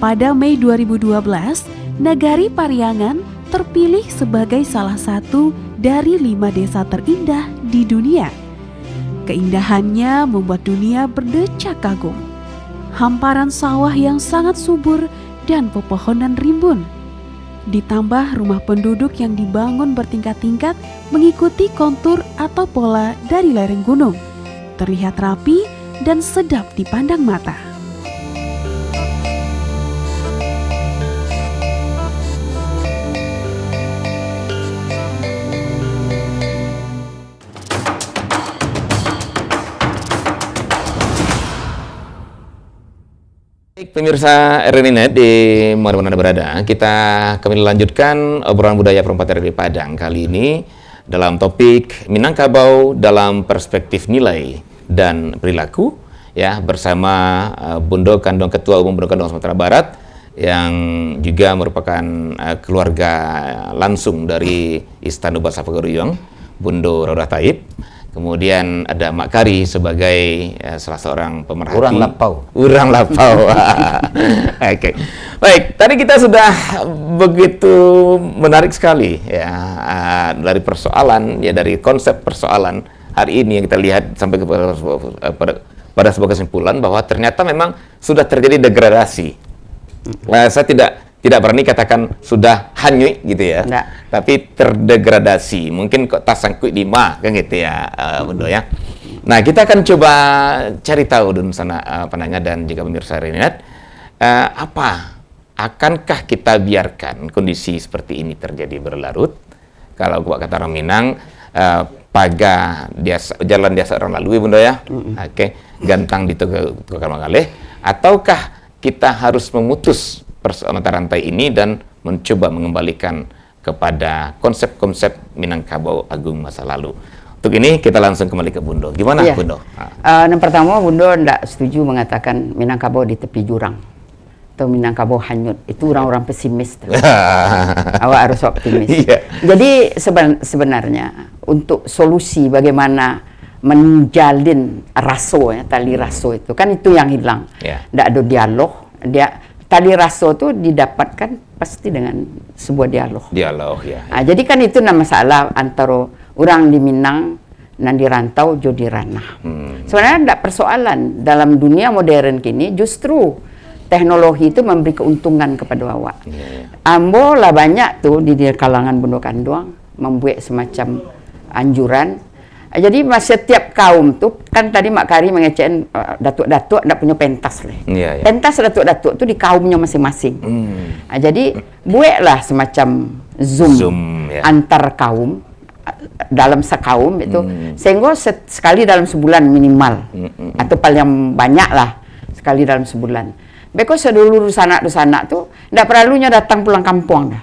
Pada Mei 2012, Nagari Pariangan terpilih sebagai salah satu dari 5 desa terindah di dunia. Keindahannya membuat dunia berdecak kagum. Hamparan sawah yang sangat subur dan pepohonan rimbun. Ditambah rumah penduduk yang dibangun bertingkat-tingkat mengikuti kontur atau pola dari lereng gunung. Terlihat rapi dan sedap dipandang mata. Baik, pemirsa RRI.net di mana-mana Anda berada, kita kembali lanjutkan obrolan budaya perempuan RRI Padang kali ini dalam topik Minangkabau dalam perspektif nilai dan perilaku ya bersama Bundo Kandong Ketua Umum Bundo Kandong Sumatera Barat yang juga merupakan keluarga langsung dari Istana Ubat Safagaruyong, Bundo Raudah Taib. Kemudian ada Mak Kari sebagai salah seorang pemerhati. Urang Lapau. Oke. Baik, tadi kita sudah begitu menarik sekali ya dari persoalan ya dari konsep persoalan hari ini yang kita lihat sampai pada sebuah kesimpulan bahwa ternyata memang sudah terjadi degradasi. Saya tidak berani katakan sudah hanyut gitu ya, tapi terdegradasi. Mungkin kok tasangkut di mah kan gitu ya, Bundo ya. Nah kita akan coba cari tahu dulu sana penanya dan juga pemirsa RRI.net, apa akankah kita biarkan kondisi seperti ini terjadi berlarut? Kalau gua kata orang Minang, jalan biasa orang lalui Bundo ya, gantang di tukar mangaleh, ataukah kita harus memutus mata rantai ini dan mencoba mengembalikan kepada konsep-konsep Minangkabau Agung masa lalu. Untuk ini kita langsung kembali ke Bundo. Gimana Bundo? Yang pertama Bundo tidak setuju mengatakan Minangkabau di tepi jurang atau Minangkabau hanyut. Itu orang-orang pesimis. Awak harus optimis. Jadi sebenarnya untuk solusi bagaimana menjalin raso ya, tali raso itu kan itu yang hilang. Tidak ada dialog. Tali raso itu didapatkan pasti dengan sebuah dialog. Jadi kan itu masalah antara orang di Minang dan di rantau jo di ranah. Sebenarnya tidak persoalan dalam dunia modern kini, justru teknologi itu memberi keuntungan kepada awak. Ambo lah banyak tuh di kalangan Bundo Kandong membuat semacam anjuran. Jadi setiap kaum tuh kan tadi Mak Kari mengecek datuk-datuk tidak punya pentas lah. Pentas datuk-datuk tuh di kaumnya masing-masing. Jadi buatlah semacam zoom antar kaum dalam sekaum itu sehingga sekali dalam sebulan minimal atau paling banyak lah sekali dalam sebulan. Because sedulur sanak tuh tidak perlunya datang pulang kampung dah.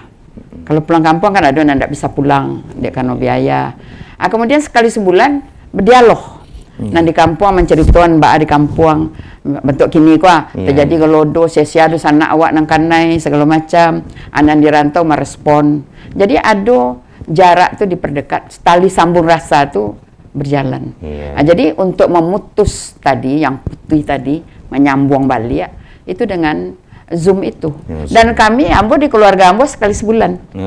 Kalau pulang kampung kan ada yang tidak bisa pulang, dia karena biaya. Kemudian sekali sebulan berdialog. Nah di kampung menceritakan mbak di kampung bentuk kini kuah terjadi gelodo sia-sia do sana awak nang kanai segala macam. Anak di rantau merespon. Jadi ada jarak tu diperdekat, tali sambung rasa tu berjalan. Jadi untuk memutus tadi yang putih tadi menyambung balik itu dengan Zoom itu. Dan kami ambo di keluarga ambo sekali sebulan.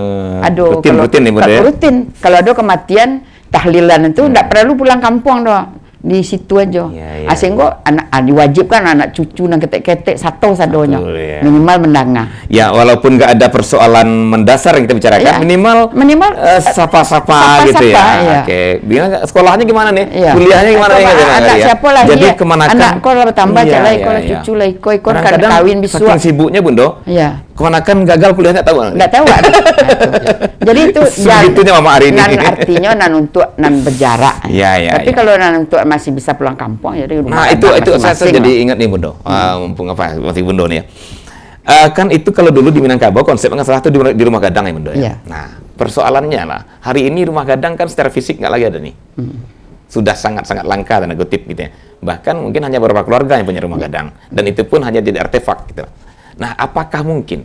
Aduh, rutin nih, Bunda, ya? Rutin. Kalau ada kematian tahlilan itu tidak perlu pulang kampung doang. Di situ aja. Sehingga anak diwajibkan anak cucu nang ketek-ketek satu sadonya. Minimal mendanga. Ya, walaupun nggak ada persoalan mendasar yang kita bicarakan, minimal sapa-sapa gitu ya. Oke. Bilang sekolahnya gimana nih? Kuliahnya gimana nih? Anak siapa lah? Jadi kemanakan? Anak kau bertambah jalan cucu lah ikut kadang kawin bisu. Saking sibuknya Bundo. Iya. Kemanakan gagal kuliah nggak tahu? Nggak tahu. Jadi itu segitunya Mama Ari ini. Artinya untuk berjarak. Tapi kalau untuk masih bisa pulang kampung ya di rumah. Nah, itu saya jadi ingat nih Bundo. Mumpung masih Bundo nih ya. Kan itu kalau dulu di Minangkabau konsepnya salah tuh di rumah gadang ya Bundo ya. Nah, persoalannya lah hari ini rumah gadang kan secara fisik nggak lagi ada nih. Sudah sangat-sangat langka tanda kutip gitu ya. Bahkan mungkin hanya beberapa keluarga yang punya rumah gadang dan itu pun hanya jadi artefak gitu. Nah, apakah mungkin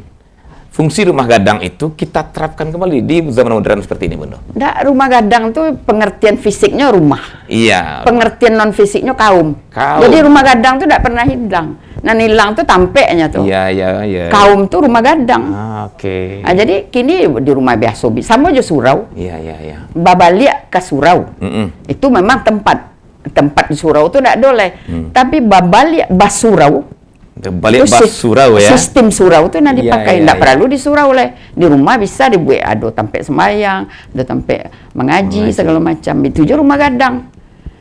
fungsi rumah gadang itu kita terapkan kembali di zaman modern seperti ini, Bundo? Nggak, rumah gadang tuh pengertian fisiknya rumah. Iya. Pengertian non fisiknya kaum. Jadi rumah gadang tuh tidak pernah hilang. Nah, hilang tuh tampeknya tuh. Iya. Kaum tuh rumah gadang. Oke. Nah, jadi kini di rumah biasa sama aja surau. Iya. Babaliak ke surau. Itu memang tempat di surau tuh tidak boleh. Tapi babaliak basurau. Balik bas surau ya. Sistem surau itu nanti dipakai, tidak perlu di surau lah. Di rumah bisa dibuat ada tempat sembahyang, ada tempat mengaji segala macam. Itu aja rumah gadang.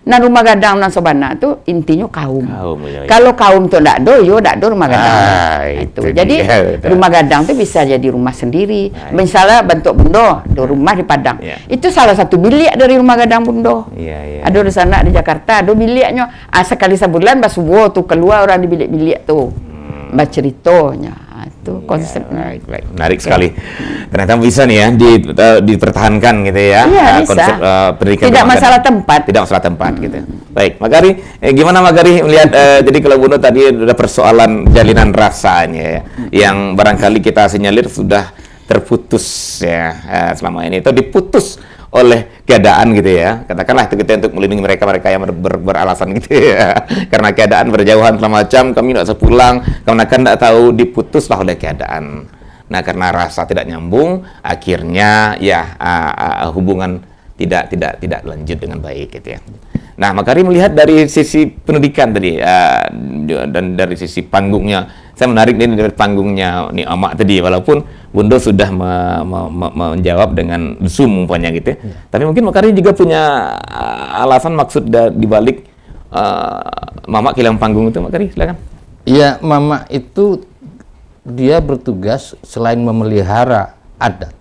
Nah rumah gadang dan sobana itu intinya kaum. Kalau kaum itu tidak ada, yo tidak ada rumah gadang. Itu. Jadi rumah gadang itu bisa jadi rumah sendiri. Misalnya bentuk Bundo, ada rumah di Padang. Itu salah satu bilik dari rumah gadang Bundo. Ada di sana di Jakarta, ada biliknya. Sekali sebulan basubuh tuh keluar orang di bilik-bilik tuh. Ceritanya. Itu konsepnya. Menarik sekali. Ternyata bisa nih ya dipertahankan gitu ya. Konsep pendidikan tidak masalah tempat. Tidak masalah tempat gitu. Baik, Magari, gimana Magari melihat jadi kalau Bundo tadi ada persoalan jalinan rasanya ya, yang barangkali kita sinyalir sudah terputus ya selama ini atau diputus oleh keadaan gitu ya, katakanlah itu kita untuk melindungi mereka yang beralasan gitu ya, karena keadaan berjauhan selama jam kami tidak sepulang karena kan tidak tahu diputuslah oleh keadaan. Nah karena rasa tidak nyambung akhirnya ya hubungan tidak lanjut dengan baik gitu ya. Nah, Magari melihat dari sisi pendidikan tadi dan dari sisi panggungnya, saya menarik ini dari panggungnya nih Amak tadi, walaupun Bundo sudah menjawab dengan Zoom umpamanya gitu ya. Tapi mungkin Magari juga punya alasan maksud di balik Mamak hilang panggung itu, Magari silakan. Iya, Mamak itu dia bertugas selain memelihara adat,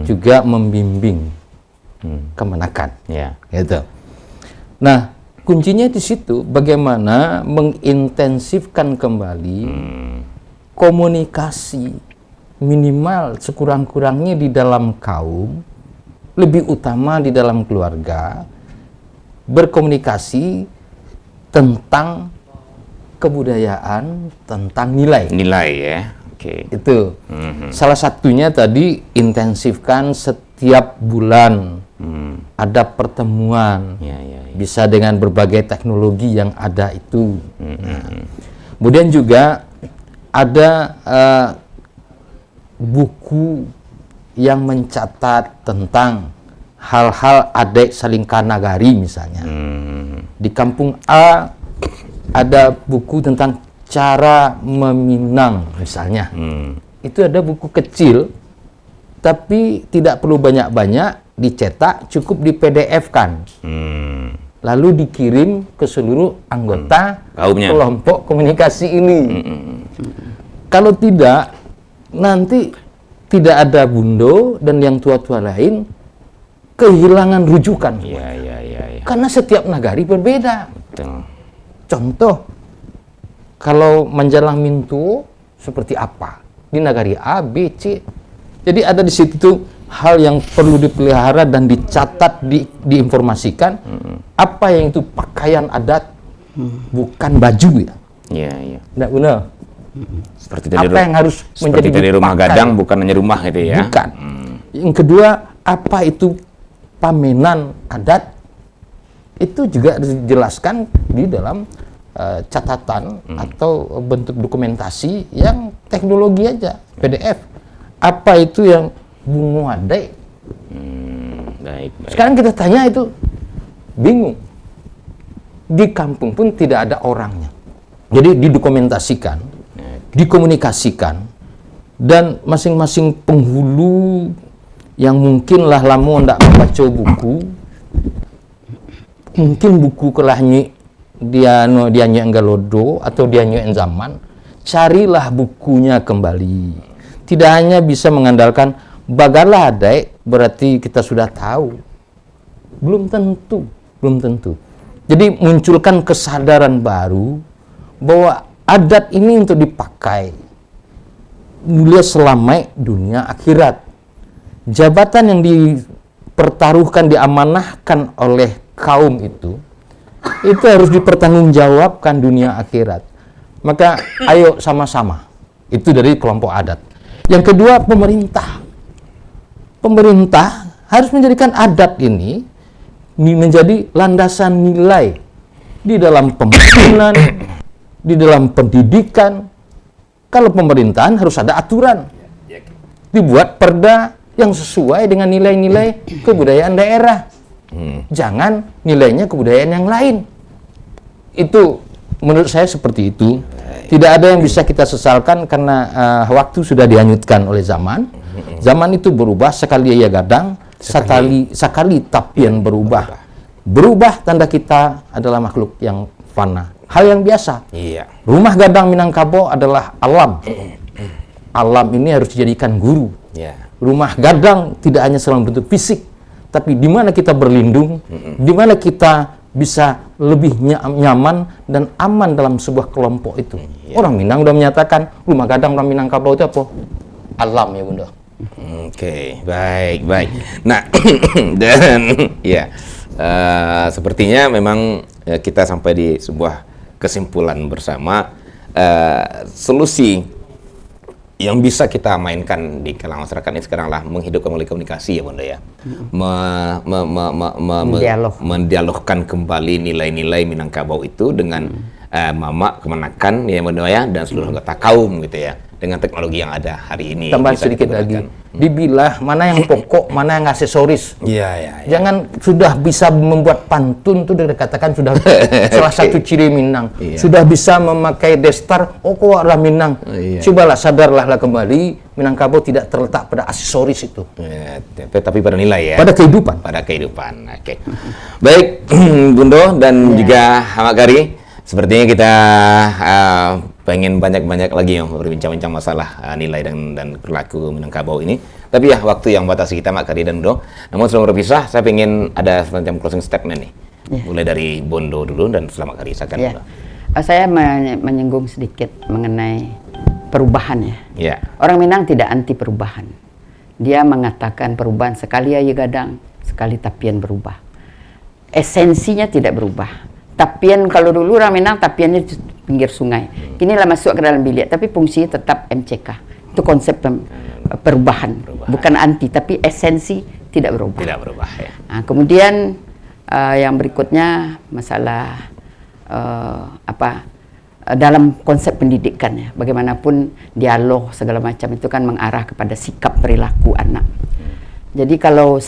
juga membimbing kemenakan. Gitu. Nah, kuncinya di situ bagaimana mengintensifkan kembali komunikasi minimal sekurang-kurangnya di dalam kaum, lebih utama di dalam keluarga, berkomunikasi tentang kebudayaan, tentang nilai. Nilai ya. Oke. Itu. Salah satunya tadi intensifkan setiap bulan. Ada pertemuan, bisa dengan berbagai teknologi yang ada itu. Kemudian juga ada buku yang mencatat tentang hal-hal adat Salingkar Nagari misalnya. Di kampung A ada buku tentang cara meminang misalnya. Itu ada buku kecil, tapi tidak perlu banyak-banyak, dicetak, cukup di PDF-kan. Lalu dikirim ke seluruh anggota kelompok komunikasi ini. Kalau tidak, nanti tidak ada Bundo dan yang tua-tua lain kehilangan rujukan. Karena setiap nagari berbeda. Contoh, kalau Manjalang Mintu seperti apa? Di nagari A, B, C. Jadi ada di situ tuh hal yang perlu dipelihara dan dicatat, diinformasikan. Apa yang itu pakaian adat, bukan baju ya. Iya, iya. Nggak benar. Seperti Apa yang harus menjadi dari rumah dipakai? gadang bukan hanya rumah gitu ya. Bukan. Yang kedua, apa itu pamenan adat? Itu juga dijelaskan di dalam catatan atau bentuk dokumentasi yang teknologi aja, PDF. Apa itu yang bungo adai? Baik, baik. Sekarang kita tanya itu bingung. Di kampung pun tidak ada orangnya. Jadi didokumentasikan, dikomunikasikan, dan masing-masing penghulu yang mungkinlah lama ndak membaca buku, mungkin buku kelahnya dia Nyanggalodo atau dia zaman, carilah bukunya kembali. Tidak hanya bisa mengandalkan bagalah adai berarti kita sudah tahu. Belum tentu, belum tentu. Jadi munculkan kesadaran baru bahwa adat ini untuk dipakai mulia selama dunia akhirat. Jabatan yang dipertaruhkan, diamanahkan oleh kaum itu harus dipertanggungjawabkan dunia akhirat. Maka ayo sama-sama. Itu dari kelompok adat. Yang kedua, pemerintah. Pemerintah harus menjadikan adat ini menjadi landasan nilai di dalam pembangunan, di dalam pendidikan. Kalau pemerintahan harus ada aturan. Dibuat perda yang sesuai dengan nilai-nilai kebudayaan daerah. Jangan nilainya kebudayaan yang lain. Itu menurut saya seperti itu. Tidak ada yang bisa kita sesalkan karena waktu sudah dihanyutkan oleh zaman. Zaman itu berubah, sekali ia gadang, sekali tapian berubah. Berubah tanda kita adalah makhluk yang fana. Hal yang biasa. Iya. Rumah gadang Minangkabau adalah alam. Alam ini harus dijadikan guru. Iya. Rumah gadang tidak hanya dalam bentuk fisik, tapi di mana kita berlindung, di mana kita bisa lebih nyaman dan aman dalam sebuah kelompok itu. Orang Minang sudah menyatakan rumah gadang orang Minangkabau itu apa? Alam ya Bunda. Oke, baik, baik. Nah, dan ya, sepertinya memang kita sampai di sebuah kesimpulan bersama, solusi yang bisa kita mainkan di kalangan masyarakat ini sekaranglah menghidupkan melalui komunikasi ya Bunda ya. Mendialogkan kembali nilai-nilai Minangkabau itu dengan mama, kemenakan ya Bunda ya, dan seluruh anggota kaum gitu ya, dengan teknologi yang ada hari ini. Tambah sedikit lagi, dibilah mana yang pokok, mana yang aksesoris. Iya, iya. Jangan sudah bisa membuat pantun tuh dikatakan sudah salah satu ciri Minang. Iya. Sudah bisa memakai destar, oh kok lah Minang. Iya. Cobalah sadarlah kembali, Minangkabau tidak terletak pada aksesoris itu. Ya, tapi pada nilai ya. Pada kehidupan. Pada kehidupan. Oke. Baik, Bundo dan juga Ahmad Kari, sepertinya kita pengen banyak-banyak lagi yang berbincang-bincang masalah nilai dan perilaku Minangkabau ini. Tapi ya waktu yang batasi kita Mak Kari dan Bundo. Namun sebelum berpisah, saya pengen ada semacam closing statement nih. Mulai dari Bundo dulu dan setelah Mak Kari. Saya menyinggung sedikit mengenai perubahan ya. Ya. Orang Minang tidak anti perubahan. Dia mengatakan perubahan sekali aja gadang, sekali tapian berubah. Esensinya tidak berubah. Tapian kalau dulu orang Minang tapiannya di pinggir sungai. Kini lah masuk ke dalam bilik, tapi fungsinya tetap MCK. Itu konsep perubahan. Bukan anti, tapi esensi tidak berubah. Tidak berubah ya. Nah, kemudian yang berikutnya masalah dalam konsep pendidikan ya. Bagaimanapun dialog segala macam itu kan mengarah kepada sikap perilaku anak. Jadi kalau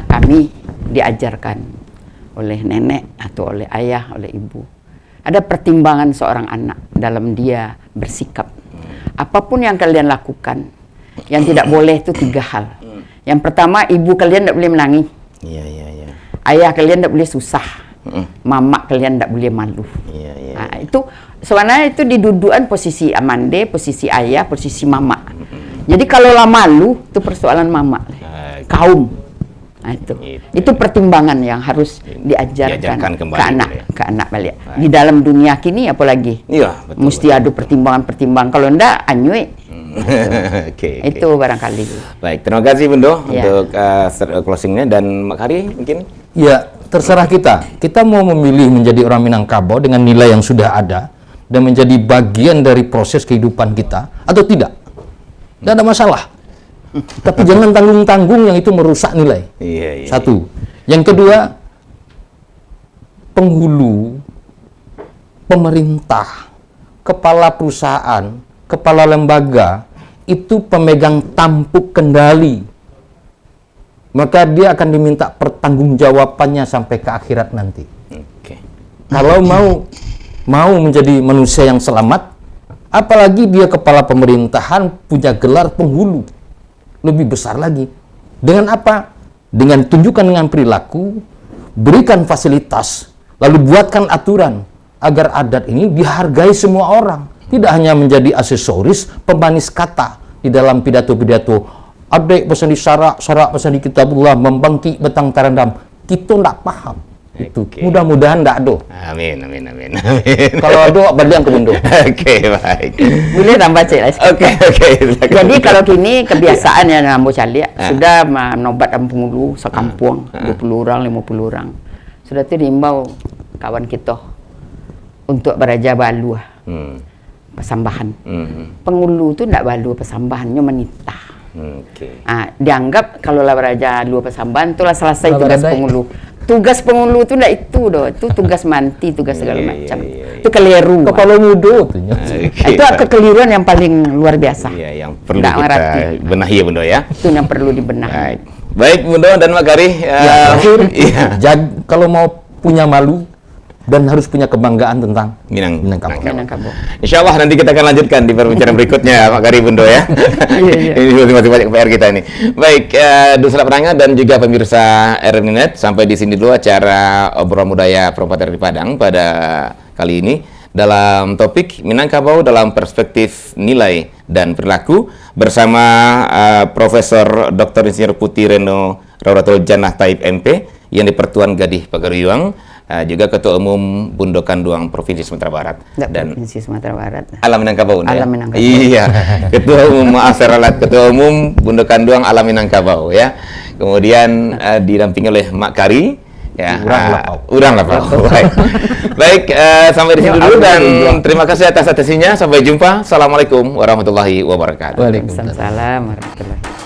kami diajarkan oleh nenek atau oleh ayah, oleh ibu. Ada pertimbangan seorang anak dalam dia bersikap. Apapun yang kalian lakukan, yang tidak boleh itu 3 hal. Yang pertama, ibu kalian tidak boleh menangis. Iya, iya, iya. Ayah kalian tidak boleh susah. Mama kalian tidak boleh malu. Iya, iya. Nah, itu sebenarnya itu didudukan posisi amande, posisi ayah, posisi mama. Jadi kalau lah malu, itu persoalan mama. Kaum. Nah, itu pertimbangan yang harus diajarkan kembali, ke anak balik. Di dalam dunia kini apalagi, iya, betul, mesti ada pertimbangan-pertimbangan. Kalau enggak, anyui. Oke. Itu barangkali. Baik, terima kasih Bundo Ya. untuk closingnya, dan Mak Kari mungkin. Ya, terserah kita. Kita mau memilih menjadi orang Minangkabau dengan nilai yang sudah ada dan menjadi bagian dari proses kehidupan kita atau tidak. Tidak ada masalah. Tapi jangan tanggung-tanggung yang itu merusak nilai. Iya. Satu. Yang kedua, penghulu, pemerintah, kepala perusahaan, kepala lembaga, itu pemegang tampuk kendali. Maka dia akan diminta pertanggungjawabannya sampai ke akhirat nanti. Oke. Kalau mau menjadi manusia yang selamat, apalagi dia kepala pemerintahan punya gelar penghulu, lebih besar lagi. Dengan apa? Dengan tunjukkan dengan perilaku, berikan fasilitas, lalu buatkan aturan agar adat ini dihargai semua orang, tidak hanya menjadi aksesoris pemanis kata di dalam pidato-pidato. Adek pesan di syarak pesan di kitabullah, membangkit betang tarandam. Kita tidak paham. Itu Oke. mudah-mudahan tidak ada. Amin. Kalau ada, balian ke Bundo. Oke, baik. Boleh tambah cek lah. Oke. silakan. Jadi kalau kini kebiasaan ya Nambo Calik sudah menobat penghulu sekampung 20 orang 50 orang. Sudah itu diimbau kawan kita untuk beraja balu persambahan. Penghulu itu tidak balu persambahannya menitah. Oke. Dianggap kalau lah beraja dua persambahan itulah selesai Lah tugas beradai. penghulu. Tugas penghulu itu tidak itu doh, itu tugas manti, tugas segala Iya, macam. iya. Itu keliru. Kepala muda tuh. Oke, Itu kekeliruan yang paling luar biasa. Iya, yang perlu Nggak kita ngerti. benahi ya Bundo ya. Itu yang perlu dibenahi. Baik Bundo dan Mak Kari. Iya. Kalau mau punya malu dan harus punya kebanggaan tentang Minangkabau. Minangkabau. Insya Allah nanti kita akan lanjutkan di perbincangan berikutnya, Mak Kari Bundo ya. Iya. Ini masih banyak PR kita ini. Baik, Dusra Pendengar dan juga pemirsa RMNet, sampai di sini dulu acara obrolan budaya Propater di Padang pada kali ini dalam topik Minangkabau dalam perspektif nilai dan perilaku bersama Profesor Dr. Insinyur Putih Reno Rauratul Jannah Taib MP yang di Pertuan Gadih Pagaruyuang, juga Ketua Umum Bundo Kanduang Provinsi Sumatera Barat dan Provinsi Sumatera Barat. Alam Minangkabau. Alam Minangkabau. Iya. Ketua Umum Ketua Umum Bundo Kanduang Alam Minangkabau ya. Kemudian didampingi oleh Mak Kari ya. Urang Lapau. Baik, sampai di sini dulu dan terima kasih atas atensinya. Sampai jumpa. Assalamualaikum warahmatullahi wabarakatuh. Waalaikumsalam. Waalaikumsalam warahmatullahi wabarakatuh.